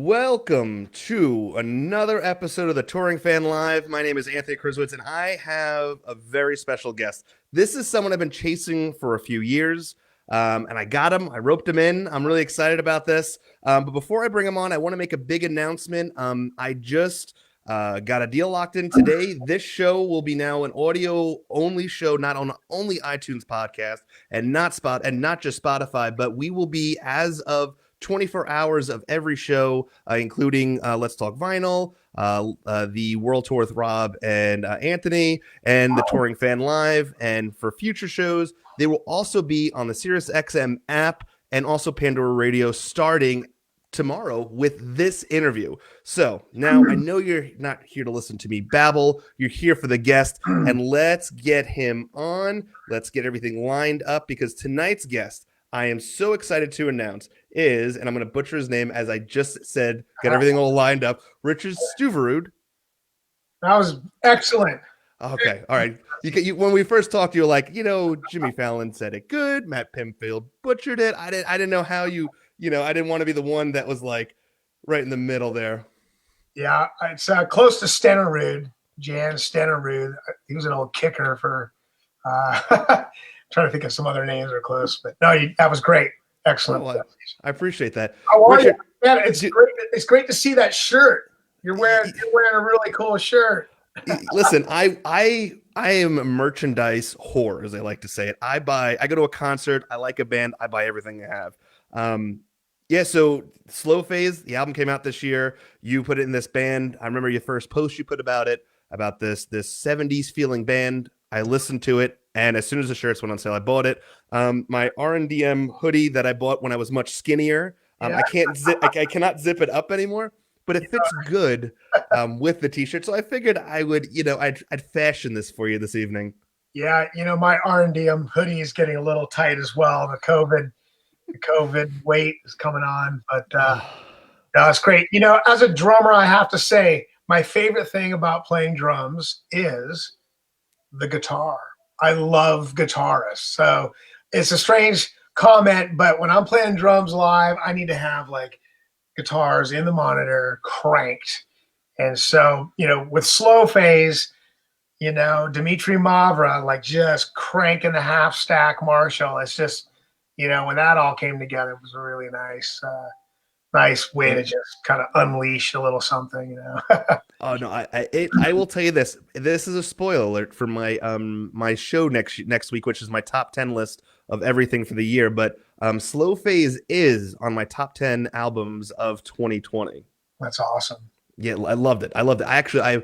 Welcome to another episode of the Touring Fan Live. My name is Anthony Kruswitz, and I have a very special guest. This is someone I've been chasing for a few years, and I got him. I roped him in. I'm really excited about this. But before I bring him on, I want to make a big announcement. I just got a deal locked in today. This show will be now an audio-only show, not on only iTunes podcast and not just Spotify, but we will be, as of 24 hours of every show, including Let's Talk Vinyl, the World Tour with Rob and Anthony, and the Touring Fan Live. And for future shows, they will also be on the SiriusXM app and also Pandora Radio starting tomorrow with this interview. So now I know you're not here to listen to me babble. You're here for the guest, and let's get him on. Let's get everything lined up, because tonight's guest, I am so excited to announce, is, and I'm going to butcher his name as I just said, get everything all lined up, Richard Stuverud. That was excellent. Okay, all right. When we first talked, you were like, Jimmy Fallon said it good. Matt Pimfield butchered it. I didn't know how I didn't want to be the one that was like right in the middle there. Yeah, it's close to Stuveroud, Jan Stuveroud. He was an old kicker for, trying to think of some other names that are close, but no, that was great. Excellent. Well, I apprappreciate that. How are you? Man, it's great to see that shirt. You're wearing a really cool shirt. Listen, I am a merchandise whore, as I like to say it. I go to a concert, I like a band, I buy everything I have. So Slow Phase, the album came out this year. You put it in this band. I remember your first post you put about this 70s feeling band. I listened to it, and as soon as the shirts went on sale, I bought it. My RNDM hoodie that I bought when I was much skinnier. I cannot zip it up anymore, but it fits good with the t-shirt. So I figured I would, I'd fashion this for you this evening. Yeah, my RNDM hoodie is getting a little tight as well. The COVID weight is coming on, but no, it's great. As a drummer, I have to say my favorite thing about playing drums is the guitar. I love guitarists. So it's a strange comment, but when I'm playing drums live, I need to have like guitars in the monitor cranked. And so, with Slow Phase, Dimitri Mavra, like just cranking the half stack Marshall. It's just, when that all came together, it was a really nice way to just kind of unleash a little something, Oh no, I will tell you this. This is a spoiler alert for my my show next week, which is my top 10 list of everything for the year. But Slow Phase is on my top 10 albums of 2020. That's awesome. Yeah, I loved it. I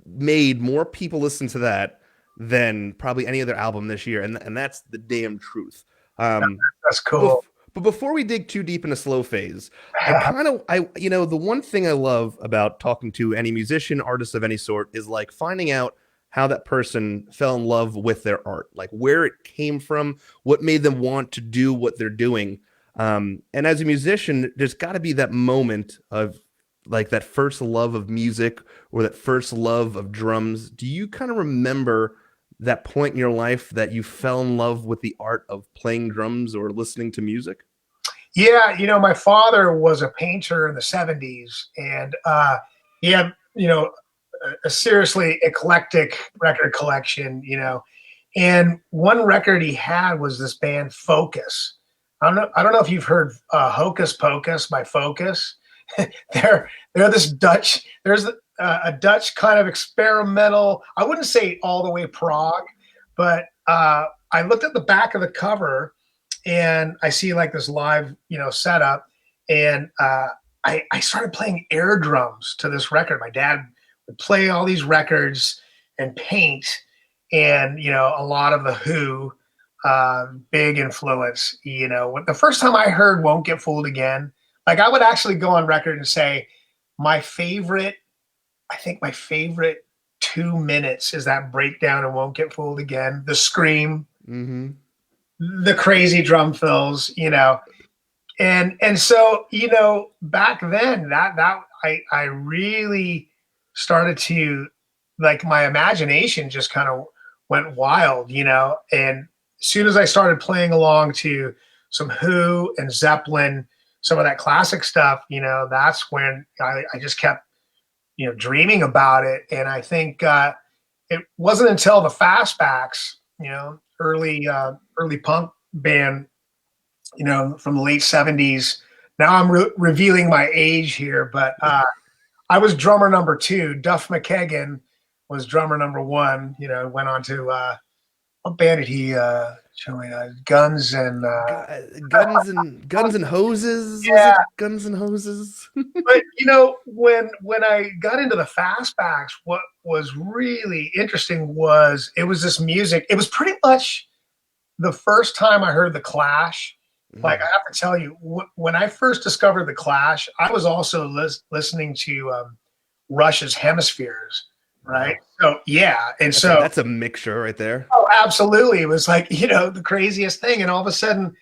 made more people listen to that than probably any other album this year, and that's the damn truth. That's cool. But before we dig too deep into Slow Phase, the one thing I love about talking to any musician, artist of any sort, is like finding out how that person fell in love with their art, like where it came from, what made them want to do what they're doing. And as a musician, there's got to be that moment of like that first love of music or that first love of drums. Do you kind of remember that point in your life that you fell in love with the art of playing drums or listening to music? Yeah, my father was a painter in the 70s, and he had, a seriously eclectic record collection, and one record he had was this band Focus. I don't know if you've heard Hocus Pocus by Focus. They're this Dutch. There's a Dutch kind of experimental. I wouldn't say all the way prog, but I looked at the back of the cover and I see like this live, setup, and I started playing air drums to this record. My dad would play all these records and paint, and a lot of the Who, big influence. The first time I heard "Won't Get Fooled Again," like I would actually go on record and say my favorite 2 minutes is that breakdown and "Won't Get Fooled Again," the scream, the crazy drum fills, and so, back then that I really started to, like, my imagination just kind of went wild, and as soon as I started playing along to some Who and Zeppelin, some of that classic stuff, that's when I just kept, dreaming about it. And I think it wasn't until the Fastbacks, early punk band, from the late 70s. Now I'm revealing my age here, but I was drummer number 2. Duff McKagan was drummer number 1. Went on to what band did he join? Guns and Guns and Hoses. yeah. Was it Guns and Hoses? But when I got into the Fastbacks, what was really interesting was it was this music. It was pretty much the first time I heard the Clash. Like, I have to tell you, when I first discovered the Clash, I was also listening to Rush's Hemispheres, right? Wow. So yeah, and that's a mixture right there. Oh, absolutely. It was like, the craziest thing, and all of a sudden,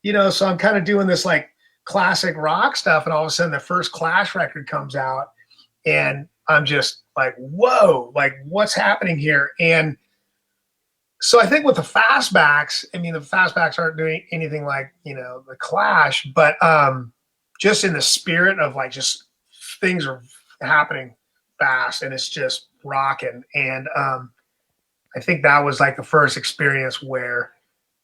so I'm kind of doing this like classic rock stuff, and all of a sudden the first Clash record comes out, and I'm just like, whoa, like what's happening here? And so I think with the Fastbacks, the Fastbacks aren't doing anything like, the Clash, but just in the spirit of like, just things are happening fast and it's just rocking. And I think that was like the first experience where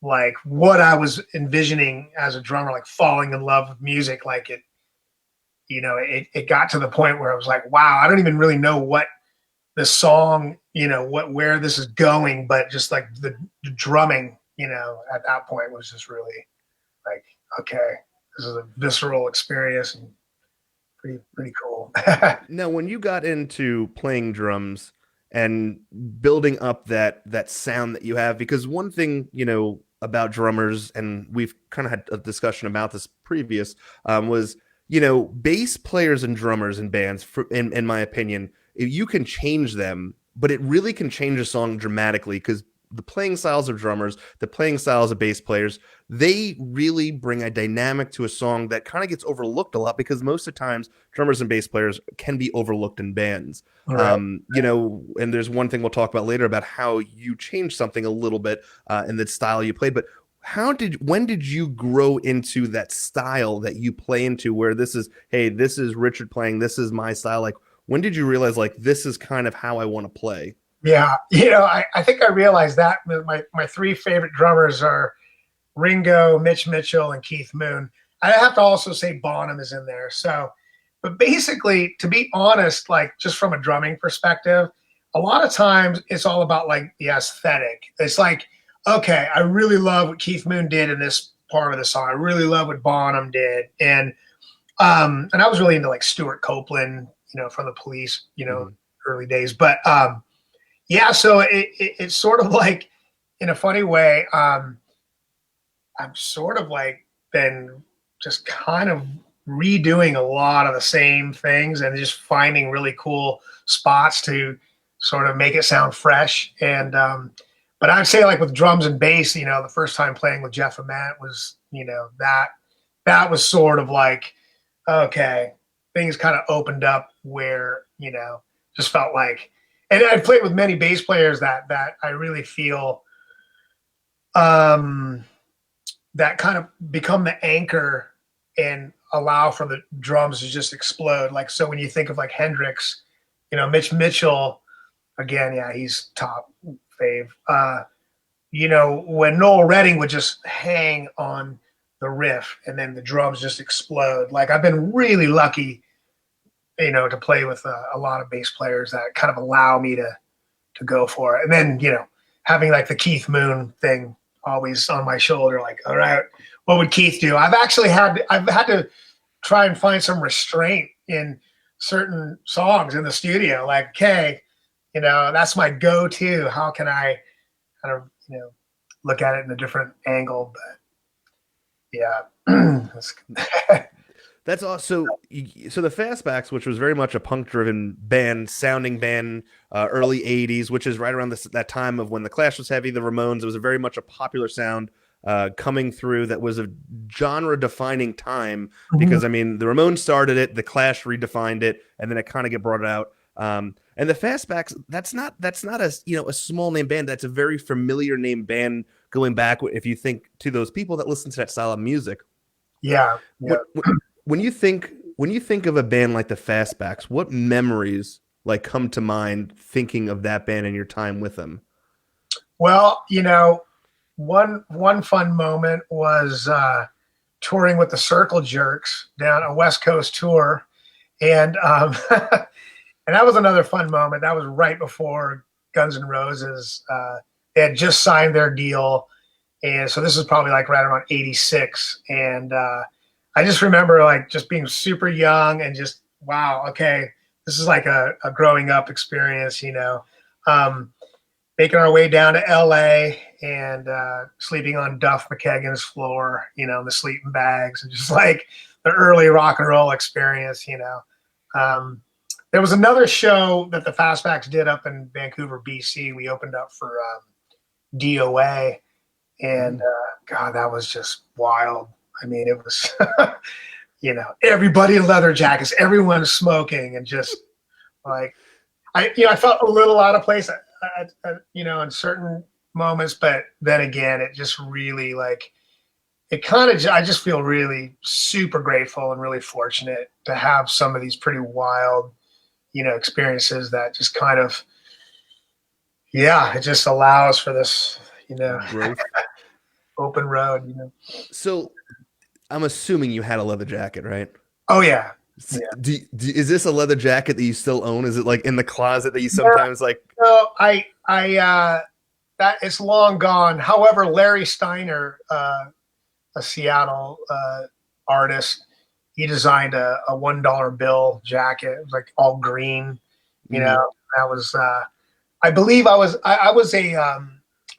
like what I was envisioning as a drummer, like falling in love with music, like it got to the point where I was like, wow, I don't even really know what the song, where this is going, but just like the drumming, at that point was just really like, okay, this is a visceral experience and pretty cool. Now, when you got into playing drums and building up that sound that you have, because one thing, about drummers, and we've kind of had a discussion about this previous, was, bass players and drummers in bands, in my opinion, you can change them, but it really can change a song dramatically because the playing styles of drummers, the playing styles of bass players, they really bring a dynamic to a song that kind of gets overlooked a lot because most of the times drummers and bass players can be overlooked in bands. Right. And there's one thing we'll talk about later about how you change something a little bit in the style you played, but when did you grow into that style that you play into where this is Richard playing, this is my style? Like, when did you realize like this is kind of how I want to play? Yeah, I think I realized that my 3 favorite drummers are Ringo, Mitch Mitchell, and Keith Moon. I have to also say Bonham is in there. So, but basically, to be honest, like just from a drumming perspective, a lot of times it's all about like the aesthetic. It's like, okay, I really love what Keith Moon did in this part of the song. I really love what Bonham did, and I was really into like Stuart Copeland, from the Police, early days. But yeah, so it's sort of like, in a funny way, I'm sort of like been just kind of redoing a lot of the same things and just finding really cool spots to sort of make it sound fresh. And but I'd say like with drums and bass, the first time playing with Jeff Ament was, that was sort of like, okay, things kind of opened up where, just felt like, and I've played with many bass players that I really feel that kind of become the anchor and allow for the drums to just explode. Like, so when you think of like Hendrix, Mitch Mitchell, again, yeah, he's top fave. When Noel Redding would just hang on the riff and then the drums just explode. Like, I've been really lucky, to play with a lot of bass players that kind of allow me to go for it. And then, having like the Keith Moon thing always on my shoulder, like, all right, what would Keith do? I've had to try and find some restraint in certain songs in the studio. Like, okay, that's my go-to. How can I kind of, look at it in a different angle? But yeah. That's also so the Fastbacks, which was very much a punk-driven sounding band, early '80s, which is right around that time of when the Clash was heavy, the Ramones. It was very much a popular sound coming through that was a genre-defining time because the Ramones started it, the Clash redefined it, and then it kind of get brought out. And the Fastbacks, that's not a small name band. That's a very familiar name band going back. If you think to those people that listen to that style of music. Yeah. Yeah. When you think of a band like the Fastbacks, what memories like come to mind thinking of that band and your time with them? Well, one fun moment was touring with the Circle Jerks down a West Coast tour, and and that was another fun moment. That was right before Guns N' Roses. They had just signed their deal, and so this is probably like right around '86. And I just remember like just being super young and just wow, okay, this is like a growing up experience, Um, Making our way down to LA and sleeping on Duff McKagan's floor, the sleeping bags, and just like the early rock and roll experience. There was another show that the Fastbacks did up in Vancouver, BC. We opened up for DOA, and God, that was just wild. I mean, it was, everybody in leather jackets, everyone smoking, and just like, I felt a little out of place, in certain moments, but then again, it just really like, I just feel really super grateful and really fortunate to have some of these pretty wild, experiences that just kind of, it just allows for this, Growth. open road. So I'm assuming you had a leather jacket, right? Oh yeah. Is this a leather jacket that you still own? Is it like in the closet that you sometimes like? No, that it's long gone. However, Larry Steiner, a Seattle artist, he designed a $1 bill jacket. It was like all green, That was, I believe I was a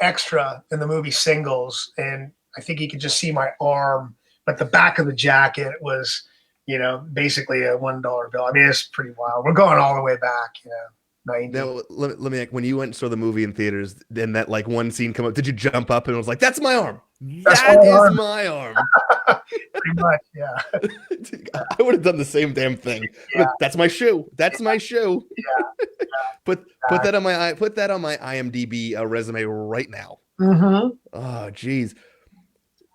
extra in the movie Singles, and I think you could just see my arm, but the back of the jacket was, basically a $1 bill. I mean, it's pretty wild. We're going all the way back, 90. Now, let me when you went and saw the movie in theaters, then that like one scene come up, did you jump up and it was like, that's my arm? That is my arm. Pretty much, yeah. I would have done the same damn thing. Yeah. That's my shoe. That's my shoe. Yeah. Put that on my IMDb resume right now. Mm-hmm. Oh, geez.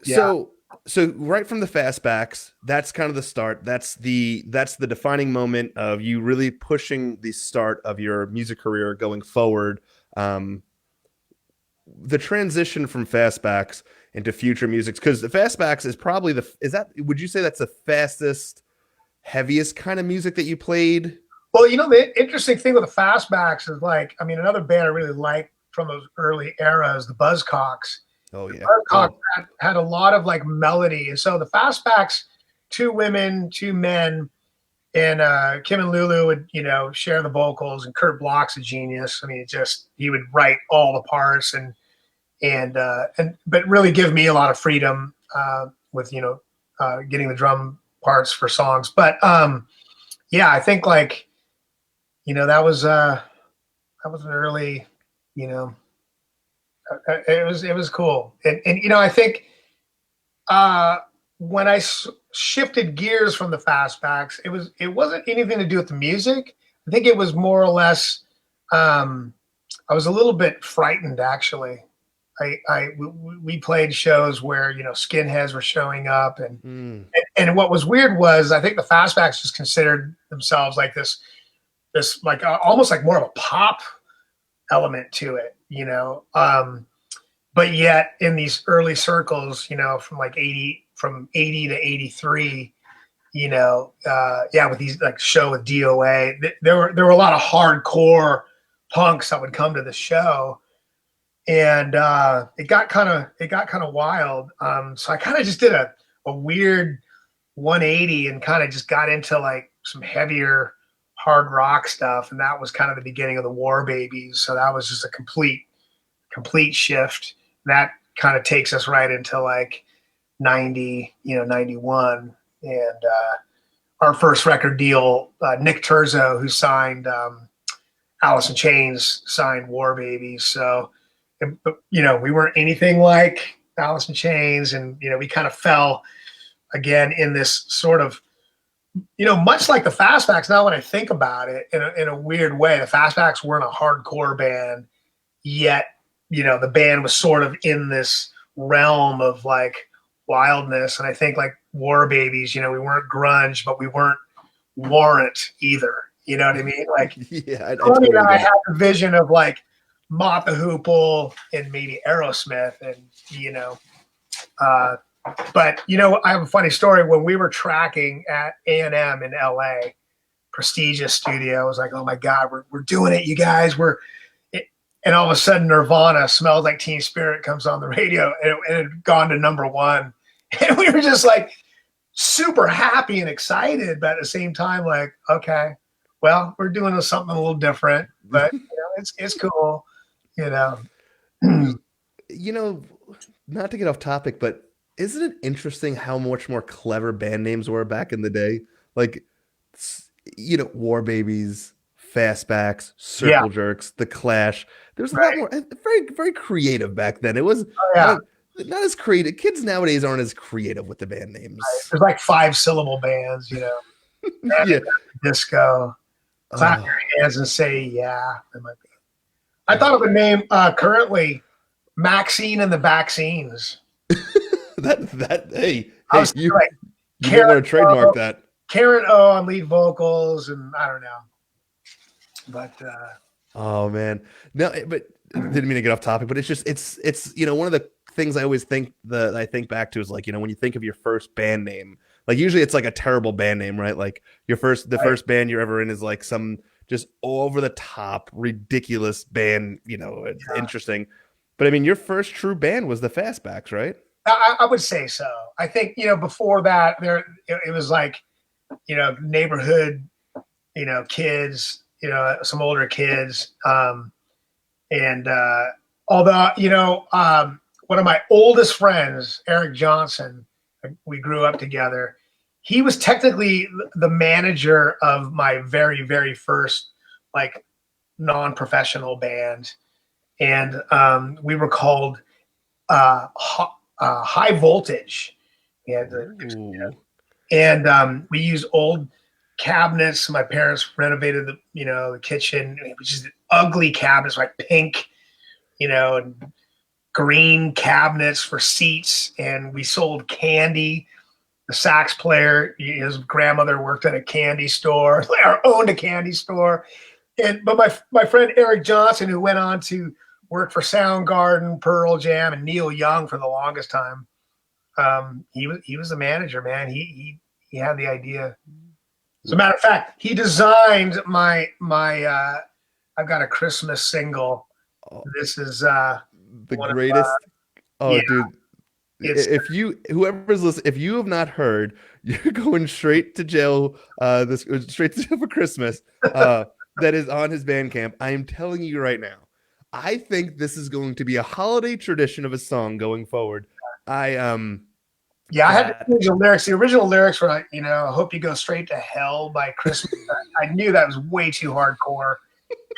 Yeah. So right from the Fastbacks, that's kind of the start. That's the defining moment of you really pushing the start of your music career going forward. The transition from Fastbacks into future music, because the Fastbacks is probably would you say that's the fastest, heaviest kind of music that you played? Well, the interesting thing with the Fastbacks is like, I mean, another band I really like from those early eras, the Buzzcocks. Oh yeah, Buzzcocks had a lot of like melody, and so the Fastbacks, 2 women, 2 men, and Kim and Lulu would share the vocals, and Kurt Bloch's a genius. I mean, he would write all the parts and but really give me a lot of freedom with getting the drum parts for songs. But I think like that was an early it was cool, and I think when I shifted gears from the Fastbacks, it wasn't anything to do with the music. I think it was more or less I was a little bit frightened, actually. We played shows where skinheads were showing up, and what was weird was I think the Fastbacks just considered themselves like this like almost like more of a pop element to it, but yet in these early circles, from 80 to 83, with these like show with DOA, there were a lot of hardcore punks that would come to the show. And it got kind of wild. So I kind of just did a weird 180 and kind of just got into like some heavier hard rock stuff, and that was kind of the beginning of the War Babies. So that was just a complete shift. That kind of takes us right into like 90, 91, and our first record deal. Nick Terzo, who signed Alice in Chains, signed War Babies. So. We weren't anything like Alice in Chains, and we kind of fell again in this sort of, much like the Fastbacks. Now, when I think about it, in a weird way, the Fastbacks weren't a hardcore band, yet the band was sort of in this realm of like, wildness. And I think like War Babies, we weren't grunge, but we weren't Warrant either. You know what I mean? Like, Yeah, I Tony totally and I get it. had a vision of like Mott the Hoople and maybe Aerosmith, and uh, but I have a funny story. When we were tracking at A&M in LA, prestigious studio, I was like, oh my God, we're doing it, you guys. And all of a sudden Nirvana, Smells Like Teen Spirit, comes on the radio, and it had gone to #1. And we were just like super happy and excited, but at the same time, like, okay, well, we're doing something a little different, but it's cool, you know. Not to get off topic, but isn't it interesting how much more clever band names were back in the day? Like, War Babies, Fastbacks, Yeah. Circle Jerks, The Clash. There was a lot Right. more, very, very creative back then. It was Oh, yeah. not as creative. Kids nowadays aren't as creative with the band names. There's like 5-syllable bands, Yeah. disco. Clap Oh, your hands and say, yeah. I thought of a name currently, Maxine and the Vaccines. hey, I was you like you might want to trademark that. Karen O on lead vocals, and I don't know. But Oh man, no, but didn't mean to get off topic, but it's one of the things I always I think back to is like when you think of your first band name, like usually it's like a terrible band name, right? Like the first band you're ever in is like some just over the top ridiculous band, it's interesting. But I mean, your first true band was the Fastbacks, right? I would say so. I think before that it was like neighborhood kids, some older kids, and although one of my oldest friends, Eric Johnson, we grew up together. He was technically the manager of my very, very first like non-professional band, and we were called High Voltage. Ooh. And we used old cabinets. My parents renovated the kitchen, which is ugly cabinets, like pink, and green cabinets for seats. And we sold candy. The sax player, his grandmother worked at a candy store, or owned a candy store. But my friend Eric Johnson, who went on to work for Soundgarden, Pearl Jam, and Neil Young for the longest time, he was the manager, man. He had the idea. As a matter of fact, he designed my I've got a Christmas single. Oh, This is the greatest. Oh, yeah, dude. Whoever's listening, if you have not heard, you're going straight to jail. Straight to jail for Christmas. That is on his Bandcamp. I am telling you right now. I think this is going to be a holiday tradition of a song going forward. I had to change the lyrics. The original lyrics were like, I hope you go straight to hell by Christmas. I knew that was way too hardcore.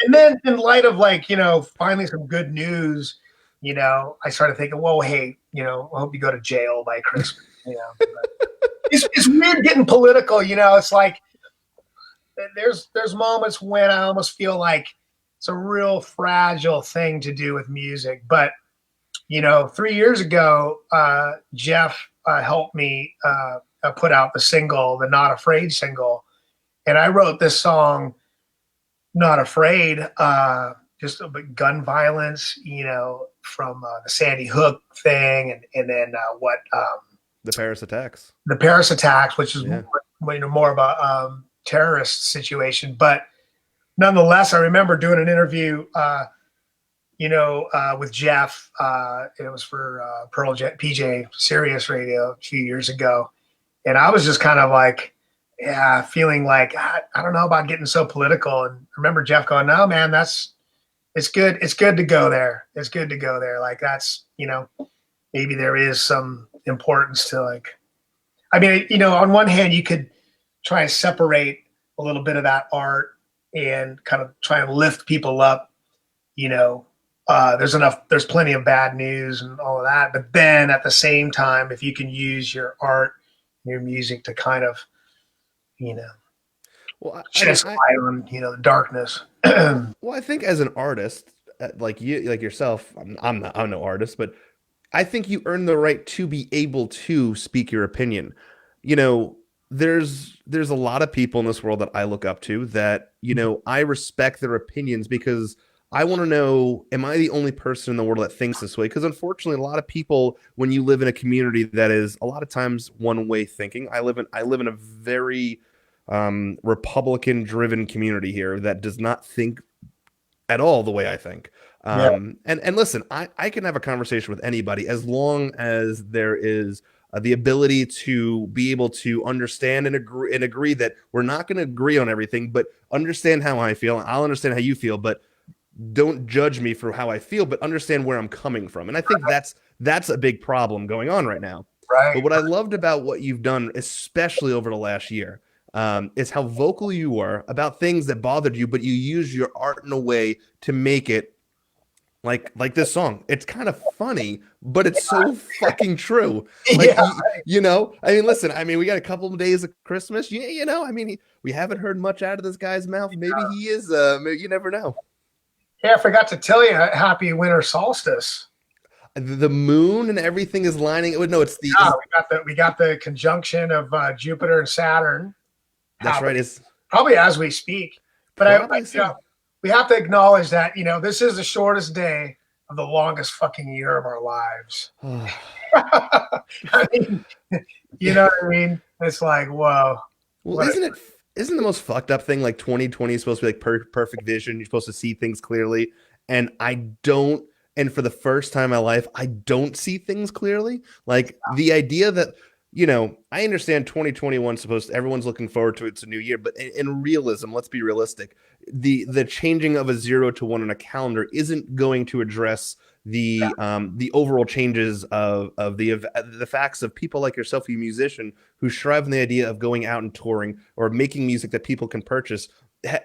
And then in light of finally some good news, I started thinking, whoa, hey, I hope you go to jail by Christmas. It's weird getting political. It's like there's moments when I almost feel like it's a real fragile thing to do with music. But 3 years ago, Jeff helped me put out the single, the Not Afraid single, and I wrote this song, Not Afraid, just about gun violence, from the Sandy Hook thing, and then the Paris attacks. The Paris attacks, which is more of a terrorist situation. But nonetheless, I remember doing an interview, with Jeff. It was for PJ Sirius Radio a few years ago, and I was just kind of like, feeling like I don't know about getting so political. And I remember Jeff going, "No, man, it's good. It's good to go there. It's good to go there. Like that's maybe there is some importance to like. I mean, on one hand, you could try and separate a little bit of that art and kind of try and lift people up. There's plenty of bad news and all of that. But then at the same time, if you can use your art, your music to kind of, shed some light on, the darkness. Well, I think as an artist, like yourself, I'm no artist, but I think you earn the right to be able to speak your opinion. You know, there's a lot of people in this world that I look up to that, I respect their opinions because I want to know, am I the only person in the world that thinks this way? Because unfortunately, a lot of people, when you live in a community that is a lot of times one way thinking, I live in a very Republican driven community here that does not think at all the way I think. Yeah. And listen, I can have a conversation with anybody as long as there is the ability to be able to understand and agree that we're not going to agree on everything, but understand how I feel. I'll understand how you feel, but don't judge me for how I feel, but understand where I'm coming from. And I think that's a big problem going on right now. But Right. what I loved about what you've done, especially over the last year, is how vocal you were about things that bothered you, but you used your art in a way to make it like this song. It's kind of funny, but it's so fucking true. Like Yeah. I mean, listen, I mean, we got a couple of days of Christmas. I mean, we haven't heard much out of this guy's mouth. Maybe he is. Maybe, you never know. Yeah, I forgot to tell you, happy winter solstice. The moon and everything is lining. No, it's the Yeah, is we got the conjunction of Jupiter and Saturn that's right. happening It's probably as we speak. But probably so. we have to acknowledge that this is the shortest day of the longest fucking year of our lives. I mean, you know what I mean? It's like, whoa. Well, What a, isn't the most fucked up thing like 2020 is supposed to be like perfect vision? You're supposed to see things clearly, and I don't. And for the first time in my life, I don't see things clearly. Like the idea that I understand 2021 supposed to, everyone's looking forward to it. It's a new year, but in realism, let's be realistic. The changing of a 0 to 1 on a calendar isn't going to address the overall changes of the facts of people like yourself, you musician, who strive in the idea of going out and touring or making music that people can purchase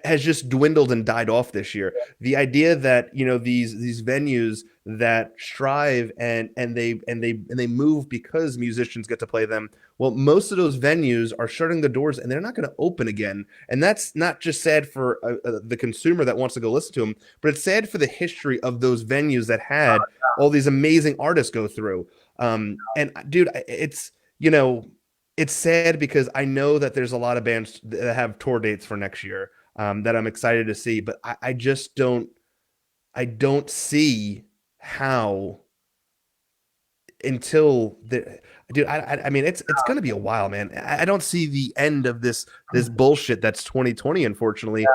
has just dwindled and died off this year. The idea that these venues that strive and they move because musicians get to play them. Well, most of those venues are shutting the doors and they're not going to open again. And that's not just sad for the consumer that wants to go listen to them, but it's sad for the history of those venues that had all these amazing artists go through. And dude, it's sad because I know that there's a lot of bands that have tour dates for next year that I'm excited to see, but I just don't see how until the dude. I mean, it's gonna be a while, man. I don't see the end of this bullshit that's 2020. Unfortunately,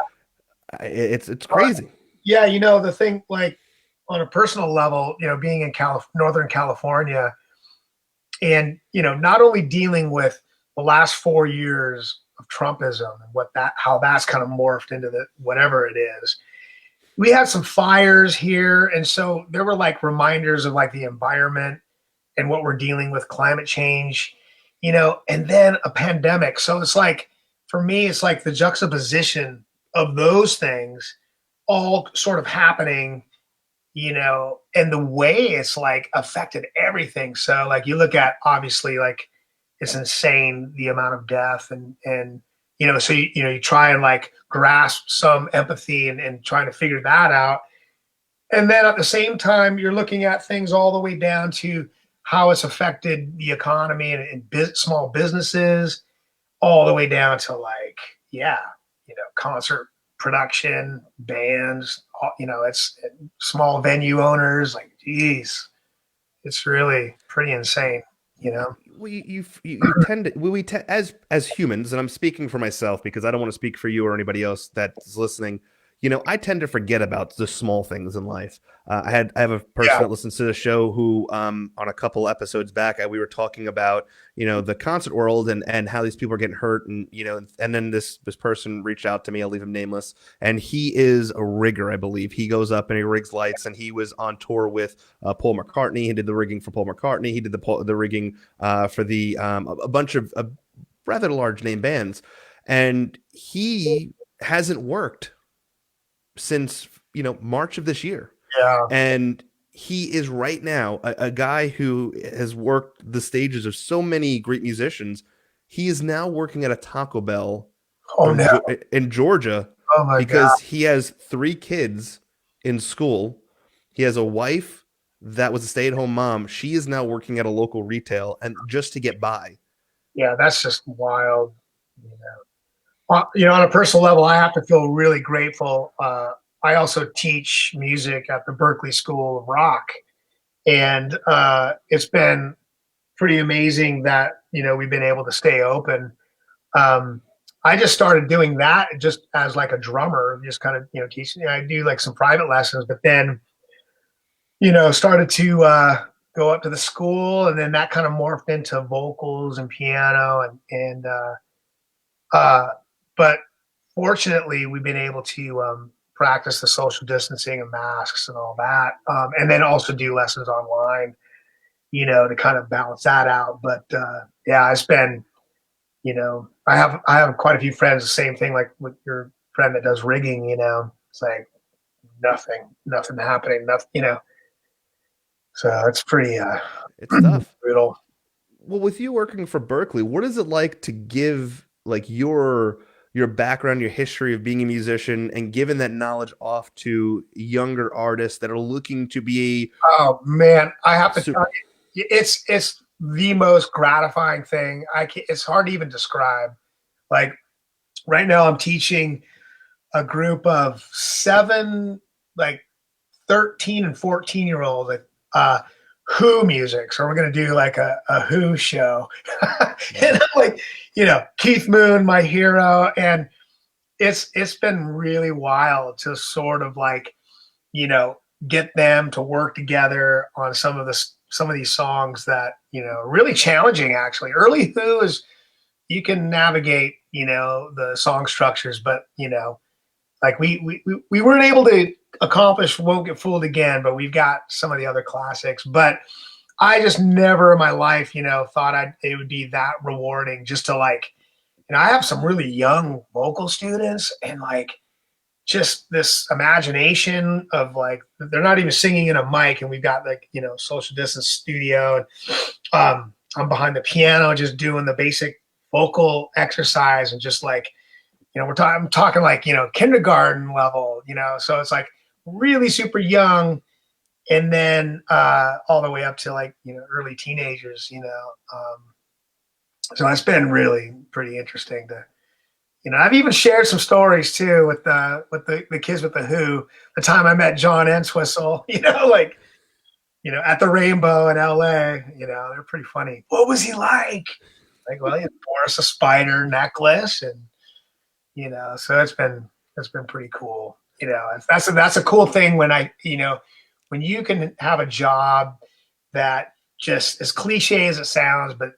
it's crazy. yeah, the thing, like on a personal level, being in Northern California, and not only dealing with the last 4 years of Trumpism and how that's kind of morphed into the whatever it is. We had some fires here, and so there were like reminders of like the environment and what we're dealing with, climate change, and then a pandemic. So it's like, for me, it's like the juxtaposition of those things all sort of happening, and the way it's like affected everything. So like you look at, obviously, like it's insane the amount of death and so you try and like grasp some empathy and trying to figure that out. And then at the same time, you're looking at things all the way down to how it's affected the economy and small businesses, all the way down to like, yeah, concert production, bands, it's small venue owners. Like, geez, it's really pretty insane, You tend to as humans, and I'm speaking for myself because I don't want to speak for you or anybody else that's listening. I tend to forget about the small things in life. I have a person Yeah. that listens to the show who, on a couple episodes back, we were talking about the concert world and how these people are getting hurt, and then this person reached out to me. I'll leave him nameless, and he is a rigger, I believe. He goes up and he rigs lights, and he was on tour with Paul McCartney. He did the rigging for Paul McCartney. He did the rigging for a bunch of rather large name bands, and he hasn't worked since March of this year, Yeah. and he is right now a guy who has worked the stages of so many great musicians. He is now working at a Taco Bell Oh no. in Georgia Oh my God. because he has 3 kids in school. He has a wife that was a stay-at-home mom. She is now working at a local retail and just to get by. Yeah, that's just wild. You on a personal level, I have to feel really grateful. I also teach music at the Berklee School of Rock, and it's been pretty amazing that we've been able to stay open. Um, I just started doing that just as like a drummer, just kind of teaching. I do like some private lessons, but then started to go up to the school, and then that kind of morphed into vocals and piano, and but fortunately, we've been able to practice the social distancing and masks and all that, and then also do lessons online, to kind of balance that out. But yeah, it's been, I have quite a few friends. The same thing, like with your friend that does rigging. It's like nothing happening, nothing. So it's pretty It's tough. brutal. Well, with you working for Berklee, what is it like to give like your background, your history of being a musician, and giving that knowledge off to younger artists that are looking to be? Oh man, I have to Super, tell you, it's the most gratifying thing. It's hard to even describe. Like right now, I'm teaching a group of 7, like 13 and 14-year-olds, Who music. So we're going to do like a Who show. And I'm like, Keith Moon, my hero. And it's been really wild to sort of like, get them to work together on some of these songs that, really challenging actually. Early Who is, you can navigate, the song structures, but, like we weren't able to accomplish Won't Get Fooled Again, but we've got some of the other classics. But I just never in my life, thought it would be that rewarding just to like, I have some really young vocal students, and like just this imagination of like, they're not even singing in a mic, and we've got like, social distance studio, and I'm behind the piano just doing the basic vocal exercise, and just like, I'm talking like, kindergarten level, so it's like really super young, and then all the way up to like, early teenagers, so it's been really pretty interesting to, I've even shared some stories too with the kids with the Who. The time I met John Entwistle, like, at the Rainbow in LA, they're pretty funny. What was he like? Like, well, he wore us a spider necklace, and so it's been pretty cool. That's a cool thing when when you can have a job that, just as cliche as it sounds, but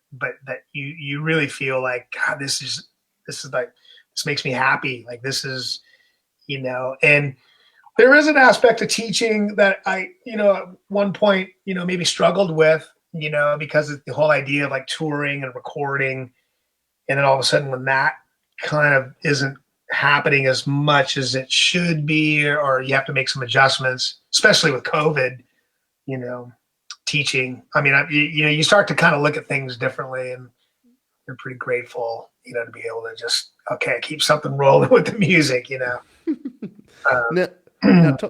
that you really feel like, God, this is like, this makes me happy. Like this is, and there is an aspect of teaching that I, at one point, maybe struggled with, because of the whole idea of like touring and recording. And then all of a sudden when that kind of isn't happening as much as it should be, or you have to make some adjustments, especially with COVID, teaching. I mean, you start to kind of look at things differently, and you're pretty grateful, to be able to just, okay, keep something rolling with the music, now,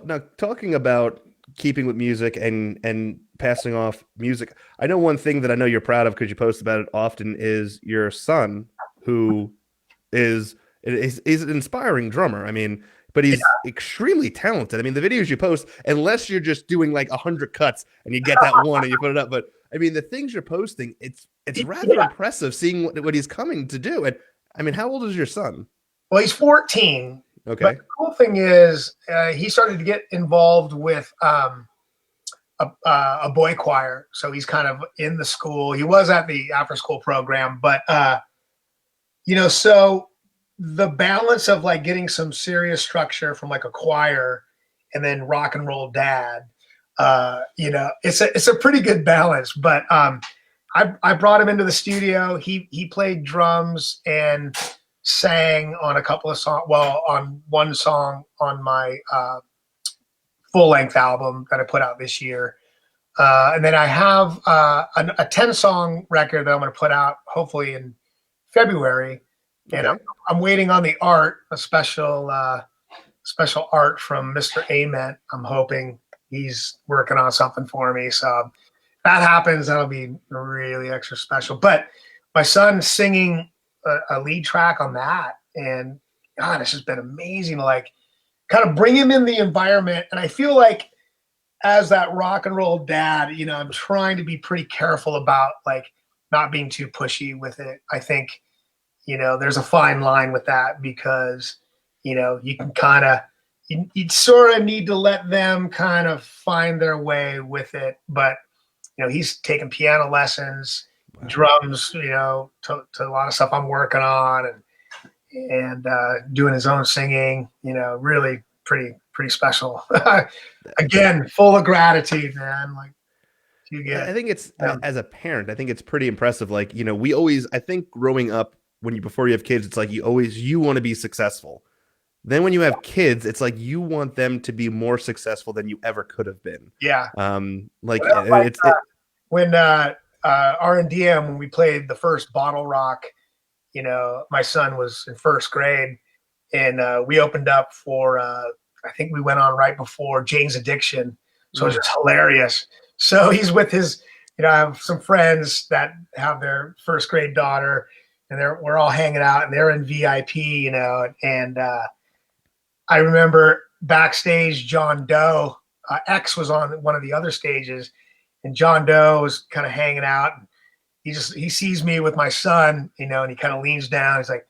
now talking about keeping with music and passing off music, I know one thing that I know you're proud of because you post about it often is your son, who is an inspiring drummer. I mean, but he's extremely talented. I mean, the videos you post, unless you're just doing like 100 cuts and you get that one and you put it up, but I mean, the things you're posting, it's rather impressive seeing what he's coming to do. And I mean, how old is your son? Well, he's 14. Okay. But the cool thing is, he started to get involved with a boy choir. So he's kind of in the school. He was at the after school program, but so the balance of like getting some serious structure from like a choir and then rock and roll dad, it's a pretty good balance. But I brought him into the studio. He played drums and sang on a couple of songs. Well, on one song on my full length album that I put out this year. And then I have a 10-song record that I'm going to put out hopefully in February. And Okay. I'm waiting on the art, a special art from Mr. Ament. I'm hoping he's working on something for me. So if that happens, that'll be really extra special. But my son singing a lead track on that, and God, it's just been amazing to like kind of bring him in the environment. And I feel like as that rock and roll dad, you know, I'm trying to be pretty careful about like not being too pushy with it. I think, you know, there's a fine line with that because, you know, you can kind of, you sort of need to let them kind of find their way with it. But, you know, he's taking piano lessons, Wow. drums, you know, to a lot of stuff I'm working on, and doing his own singing, you know, really pretty special. Again, full of gratitude, man. Like you get, I think it's as a parent, I think it's pretty impressive. Like, you know, we always, I think growing up before you have kids, it's like you want to be successful. Then when you have kids, it's like you want them to be more successful than you ever could have been. yeah. Like Well, it's when RNDM, when we played the first Bottle Rock, you know, my son was in first grade, and we opened up for I think we went on right before Jane's Addiction, so it was just hilarious. So he's with his, you know, I have some friends that have their first grade daughter, and we're all hanging out, and they're in VIP, you know, and I remember backstage, John Doe, X was on one of the other stages, and John Doe was kind of hanging out. And he sees me with my son, you know, and he kind of leans down. He's like,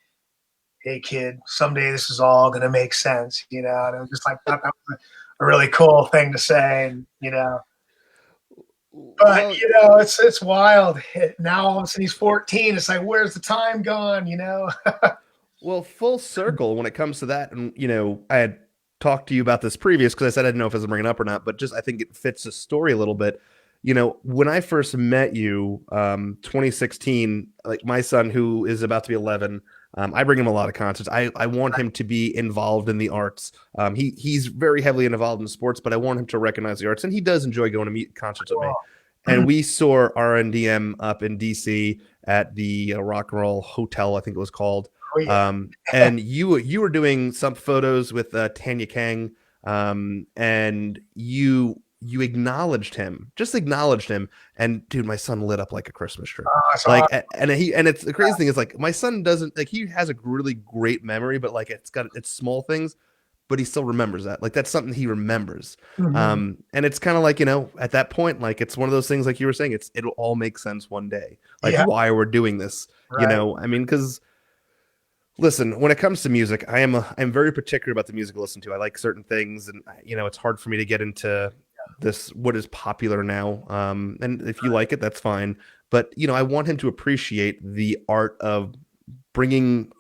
"Hey, kid, someday this is all gonna make sense," you know. And I was just like, that was a really cool thing to say, and you know. But you know, it's wild. Now all of a sudden he's 14. It's like, where's the time gone? You know. well, full circle when it comes to that. And, you know, I had talked to you about this previous because I said I didn't know if I was bringing it up or not, but just I think it fits the story a little bit. You know, when I first met you, 2016, like my son, who is about to be 11, I bring him a lot of concerts. I want him to be involved in the arts. He's very heavily involved in sports, but I want him to recognize the arts, and he does enjoy going to concerts with me. And we saw RNDM up in DC at the Rock and Roll Hotel, I think it was called. Oh, yeah. And you were doing some photos with Tanya Kang, and you acknowledged him, just acknowledged him, and dude, my son lit up like a Christmas tree. Like, and it's the crazy thing is like my son doesn't like he has a really great memory, but like it's small things, but he still remembers that. Like that's something he remembers. Mm-hmm. And it's kind of like, you know, at that point, like it's one of those things, like you were saying, it'll all make sense one day. Like Yeah. why we're doing this, you Right. know? I mean, because listen, when it comes to music, I'm very particular about the music I listen to. I like certain things, and you know, it's hard for me to get into this what is popular now. And if you like it, that's fine. But you know, I want him to appreciate the art of bringing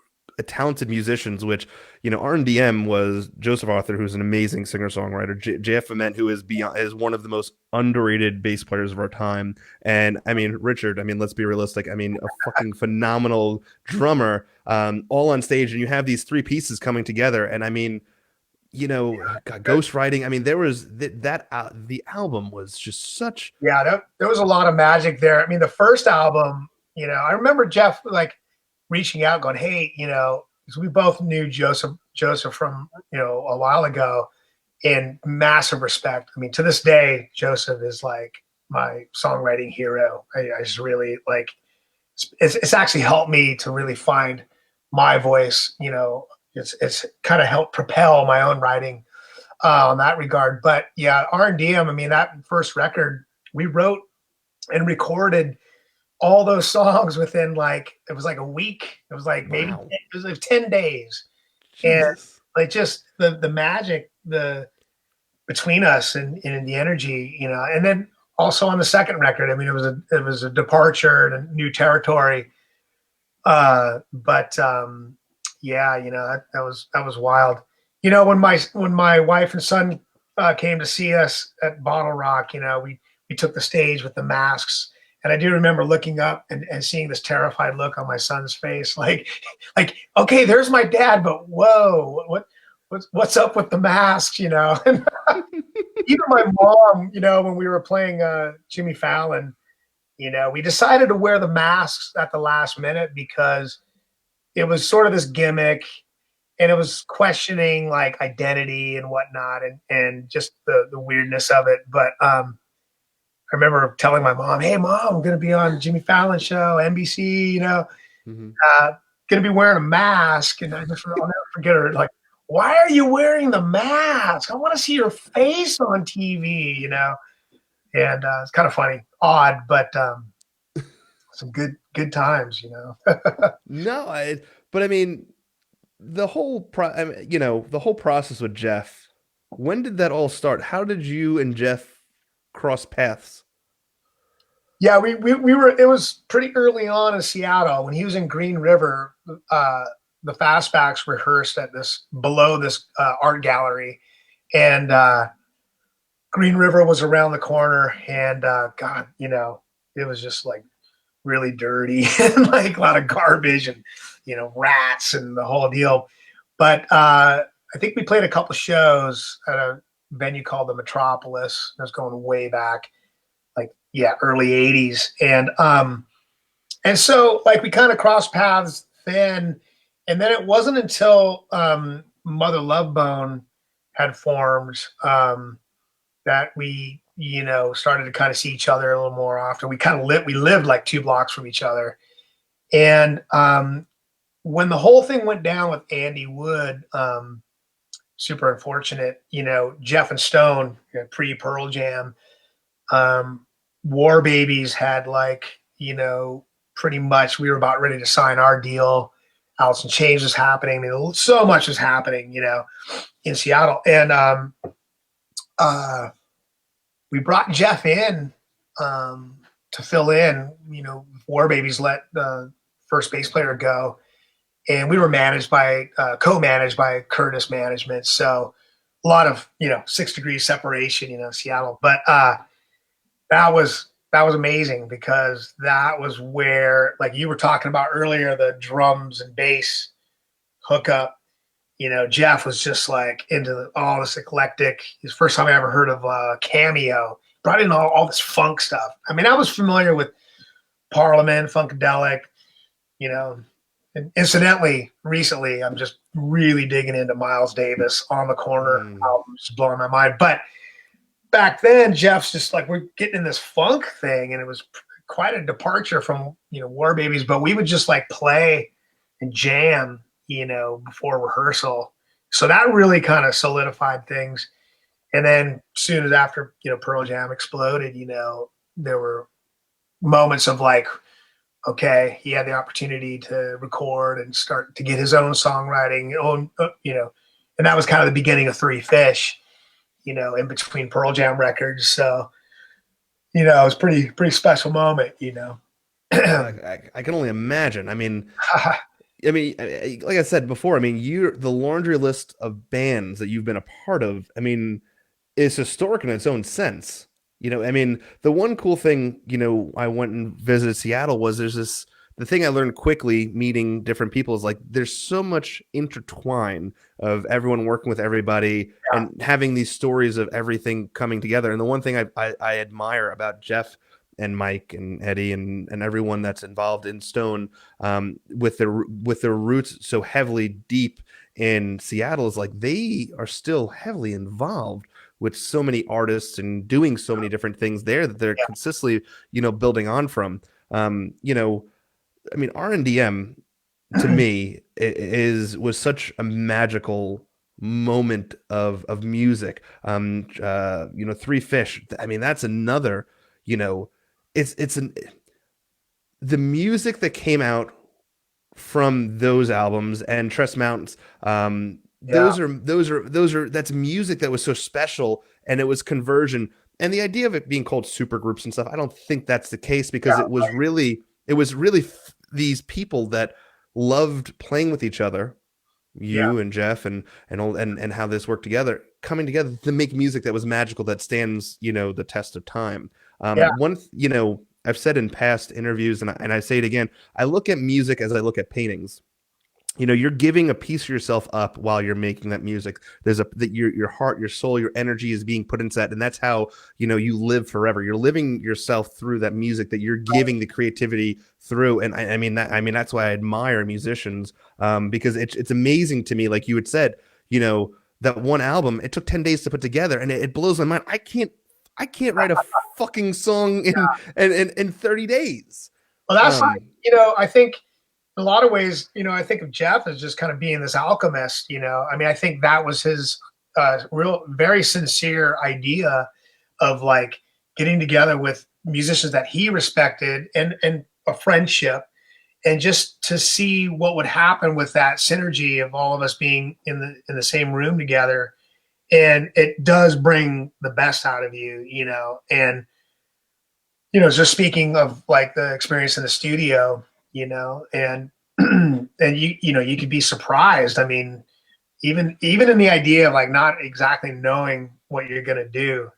talented musicians, which, you know, RNDM was Joseph Arthur, who's an amazing singer-songwriter, Jeff Ament, who is one of the most underrated bass players of our time, and I mean Richard, I mean, let's be realistic, I mean, a fucking phenomenal drummer, all on stage, and you have these three pieces coming together, and I mean, you know, ghostwriting, I mean, there was the album was just such. Yeah, there was a lot of magic there. I mean, the first album, you know, I remember Jeff like reaching out, going, "Hey, you know," because we both knew Joseph from, you know, a while ago, and massive respect. I mean, to this day, Joseph is like my songwriting hero. I just really like. It's actually helped me to really find my voice. You know, it's kind of helped propel my own writing on that regard. But yeah, R&DM. I mean, that first record we wrote and recorded all those songs within like it was like a week. It was like maybe Wow. it was like 10 days. And Jesus. like just the magic between us and the energy, you know. And then also on the second record, I mean, it was a departure and a new territory. But yeah, you know, that was wild. You know, when my wife and son came to see us at Bottle Rock, you know, we took the stage with the masks. And I do remember looking up and seeing this terrified look on my son's face, like, okay, there's my dad, but whoa, what's up with the masks, you know? And even my mom, you know, when we were playing Jimmy Fallon, you know, we decided to wear the masks at the last minute because it was sort of this gimmick, and it was questioning like identity and whatnot, and just the weirdness of it. But I remember telling my mom, "Hey, mom, I'm going to be on Jimmy Fallon show, NBC. Mm-hmm. Uh, going to be wearing a mask." And I'll never forget her. Like, why are you wearing the mask? I want to see your face on TV. And it's kind of funny, odd, but some good times. No, but I mean, the whole process with Jeff. When did that all start? How did you and Jeff cross paths? Yeah, we were. It was pretty early on in Seattle when he was in Green River. The Fastbacks rehearsed at this below this art gallery, and Green River was around the corner. And God, it was just like really dirty and like a lot of garbage and rats and the whole deal. But I think we played a couple shows at a venue called the Metropolis. That's going way back, like early '80s, and so like we kind of crossed paths then, and then it wasn't until Mother Love Bone had formed that we started to kind of see each other a little more often. We lived like 2 blocks from each other, and when the whole thing went down with Andy Wood, super unfortunate. Jeff and Stone, pre Pearl Jam. War Babies had pretty much we were about ready to sign our deal. Alice in Chains was happening. I mean, so much was happening, in Seattle. And we brought Jeff in to fill in. War Babies let the first bass player go. And we were co-managed by Curtis Management. So a lot of, 6 degrees separation, Seattle. But that was amazing because that was where, like you were talking about earlier, the drums and bass hookup. Jeff was just like into all this eclectic. His first time I ever heard of Cameo, brought in all this funk stuff. I mean, I was familiar with Parliament, Funkadelic, and incidentally, recently I'm just really digging into Miles Davis on the corner album, just blowing my mind. But back then, Jeff's just like, we're getting in this funk thing, and it was quite a departure from War Babies. But we would just like play and jam, before rehearsal. So that really kind of solidified things. And then soon as after Pearl Jam exploded, there were moments of like, okay, he had the opportunity to record and start to get his own songwriting, and that was kind of the beginning of Three Fish. In between Pearl Jam records. So, it was pretty special moment, I can only imagine. I mean, like I said before, I mean, the laundry list of bands that you've been a part of, I mean, is historic in its own sense. I mean, the one cool thing, I went and visited Seattle was the thing I learned quickly meeting different people is like there's so much intertwine of everyone working with everybody and having these stories of everything coming together. And the one thing I admire about Jeff and Mike and Eddie and everyone that's involved in Stone with their roots so heavily deep in Seattle is like they are still heavily involved with so many artists and doing so many different things there that they're consistently, building on from. I mean, RNDM to me was such a magical moment of music. Three Fish. I mean, that's another. The music that came out from those albums and Tres Mts. That's music that was so special, and it was conversion. And the idea of it being called super groups and stuff, I don't think that's the case because it was really these people that loved playing with each other, and Jeff and how this worked together, coming together to make music that was magical, that stands, the test of time. I've said in past interviews, and I say it again, I look at music as I look at paintings. you're giving a piece of yourself up while you're making that music. There's that your heart, your soul, your energy is being put into that, and that's how you live forever. You're living yourself through that music that you're giving the creativity through. And I mean that's why I admire musicians, because it's amazing to me. Like you had said, that one album, it took 10 days to put together, and it blows my mind. I can't write a fucking song in 30 days. Well, that's like, Um, I think in a lot of ways, I think of Jeff as just kind of being this alchemist, I mean, I think that was his real, very sincere idea of like getting together with musicians that he respected and a friendship, and just to see what would happen with that synergy of all of us being in the same room together. And it does bring the best out of you, and just speaking of like the experience in the studio, and and you could be surprised. I mean, even in the idea of like not exactly knowing what you're gonna do,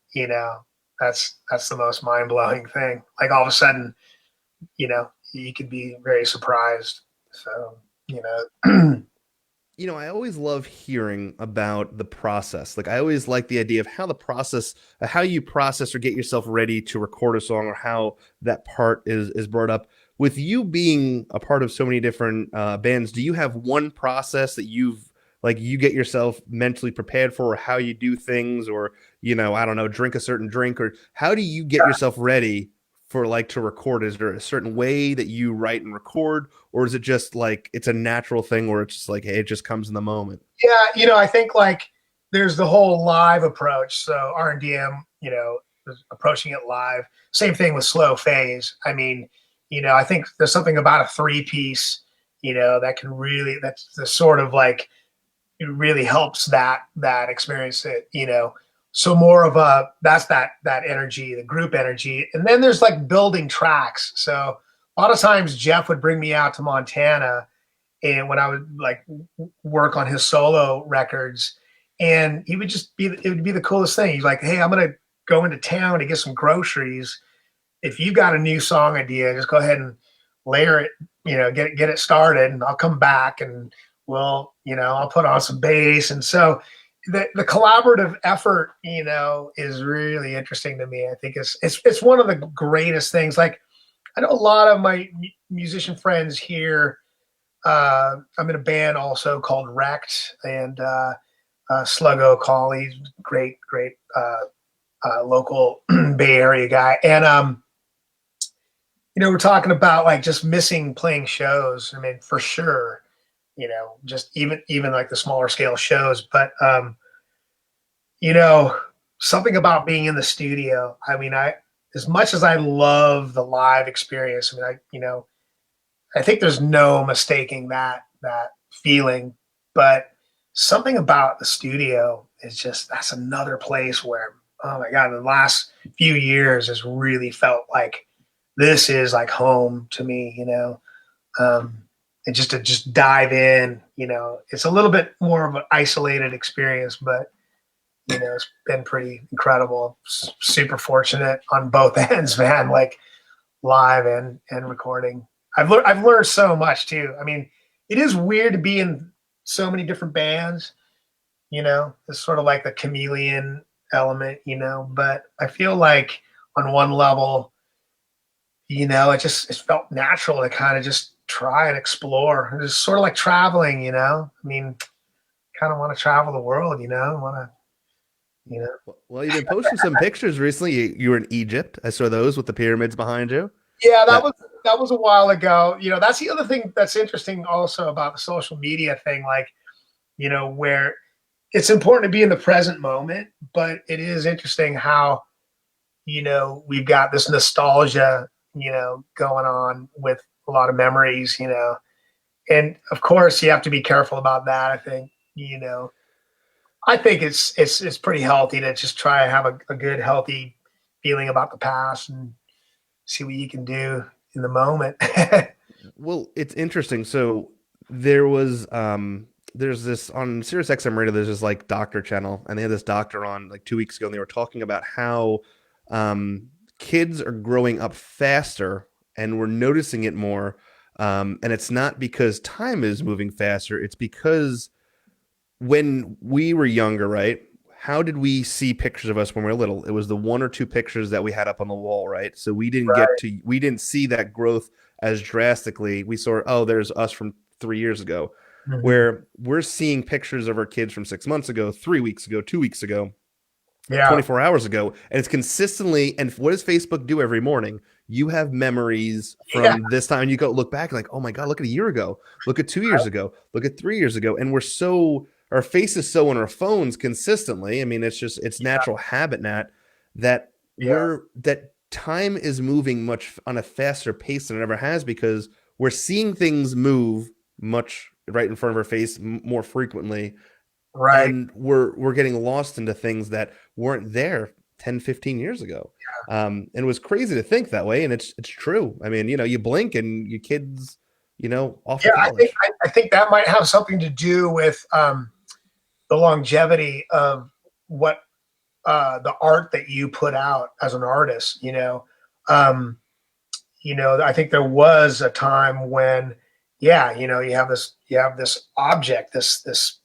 that's the most mind blowing thing. Like all of a sudden, you could be very surprised. So, I always love hearing about the process. Like I always like the idea of how you process or get yourself ready to record a song, or how that part is brought up. With you being a part of so many different bands, do you have one process that you get yourself mentally prepared for, or how you do things, or I don't know, drink a certain drink, or how do you get yourself ready for like to record? Is there a certain way that you write and record, or is it just like it's a natural thing where it's just like, hey, it just comes in the moment? yeah, I think like there's the whole live approach. So RNDM, is approaching it live. Same thing with slow phase. I mean, I think there's something about a 3-piece, that can really, that's the sort of like, it really helps that experience it, so more of that's that energy, the group energy. And then there's like building tracks. So a lot of times Jeff would bring me out to Montana, and when I would like work on his solo records, and he would just it would be the coolest thing. He's like, hey, I'm gonna go into town to get some groceries. If you got a new song idea, just go ahead and layer it, get it started, and I'll come back and I'll put on some bass. And so the collaborative effort, is really interesting to me. I think it's one of the greatest things. Like I know a lot of my musician friends here. I'm in a band also called Wrecked, and Sluggo Colley, great local Bay Area guy. And we're talking about like just missing playing shows. I mean, for sure, just even like the smaller scale shows. But something about being in the studio. I mean, as much as I love the live experience, I mean, I think there's no mistaking that feeling. But something about the studio is just, that's another place where, oh my God, the last few years has really felt like this is like home to me, and just to just dive in, it's a little bit more of an isolated experience, but it's been pretty incredible. Super fortunate on both ends, man, like live and recording. I've learned so much too. I mean, it is weird to be in so many different bands, it's sort of like the chameleon element, but I feel like on one level, it felt natural to kind of just try and explore. It's sort of like traveling, I mean, kind of want to travel the world, want to, Well, you've been posting some pictures recently. You were in Egypt. I saw those with the pyramids behind you. Yeah, That that was a while ago. That's the other thing that's interesting also about the social media thing, like, where it's important to be in the present moment, but it is interesting how, we've got this nostalgia, going on with a lot of memories, and of course you have to be careful about that. I think, I think it's pretty healthy to just try to have a good, healthy feeling about the past and see what you can do in the moment. Well, it's interesting. So there's this on Sirius XM radio. There's this like doctor channel, and they had this doctor on like 2 weeks ago, and they were talking about how um, kids are growing up faster, and we're noticing it more And it's not because time is moving faster. It's because when we were younger, right? How did we see pictures of us when we were little? It was the one or two pictures that we had up on the wall, right? So Right. we didn't see that growth as drastically. We saw, oh, there's us from 3 years ago, Hmm. where we're seeing pictures of our kids from 6 months ago, 3 weeks ago, 2 weeks ago, Yeah. 24 hours ago, and it's consistently. And what does Facebook do every morning? You have memories Yeah. from this time, and you go look back like, oh my god, look at a year ago, look at 2 years ago, look at 3 years ago, and we're so, our face is so on our phones consistently. I mean, it's natural habit, Nat, that Yeah. that time is moving much on a faster pace than it ever has, because we're seeing things move much right in front of our face more frequently, Right. and we're getting lost into things that weren't there 10, 15 years ago. And it was crazy to think that way, and it's true. I mean, you blink and your kids, off to Yeah. college. I think that might have something to do with the longevity of what the art that you put out as an artist. Um, I think there was a time when, yeah, you have this object, this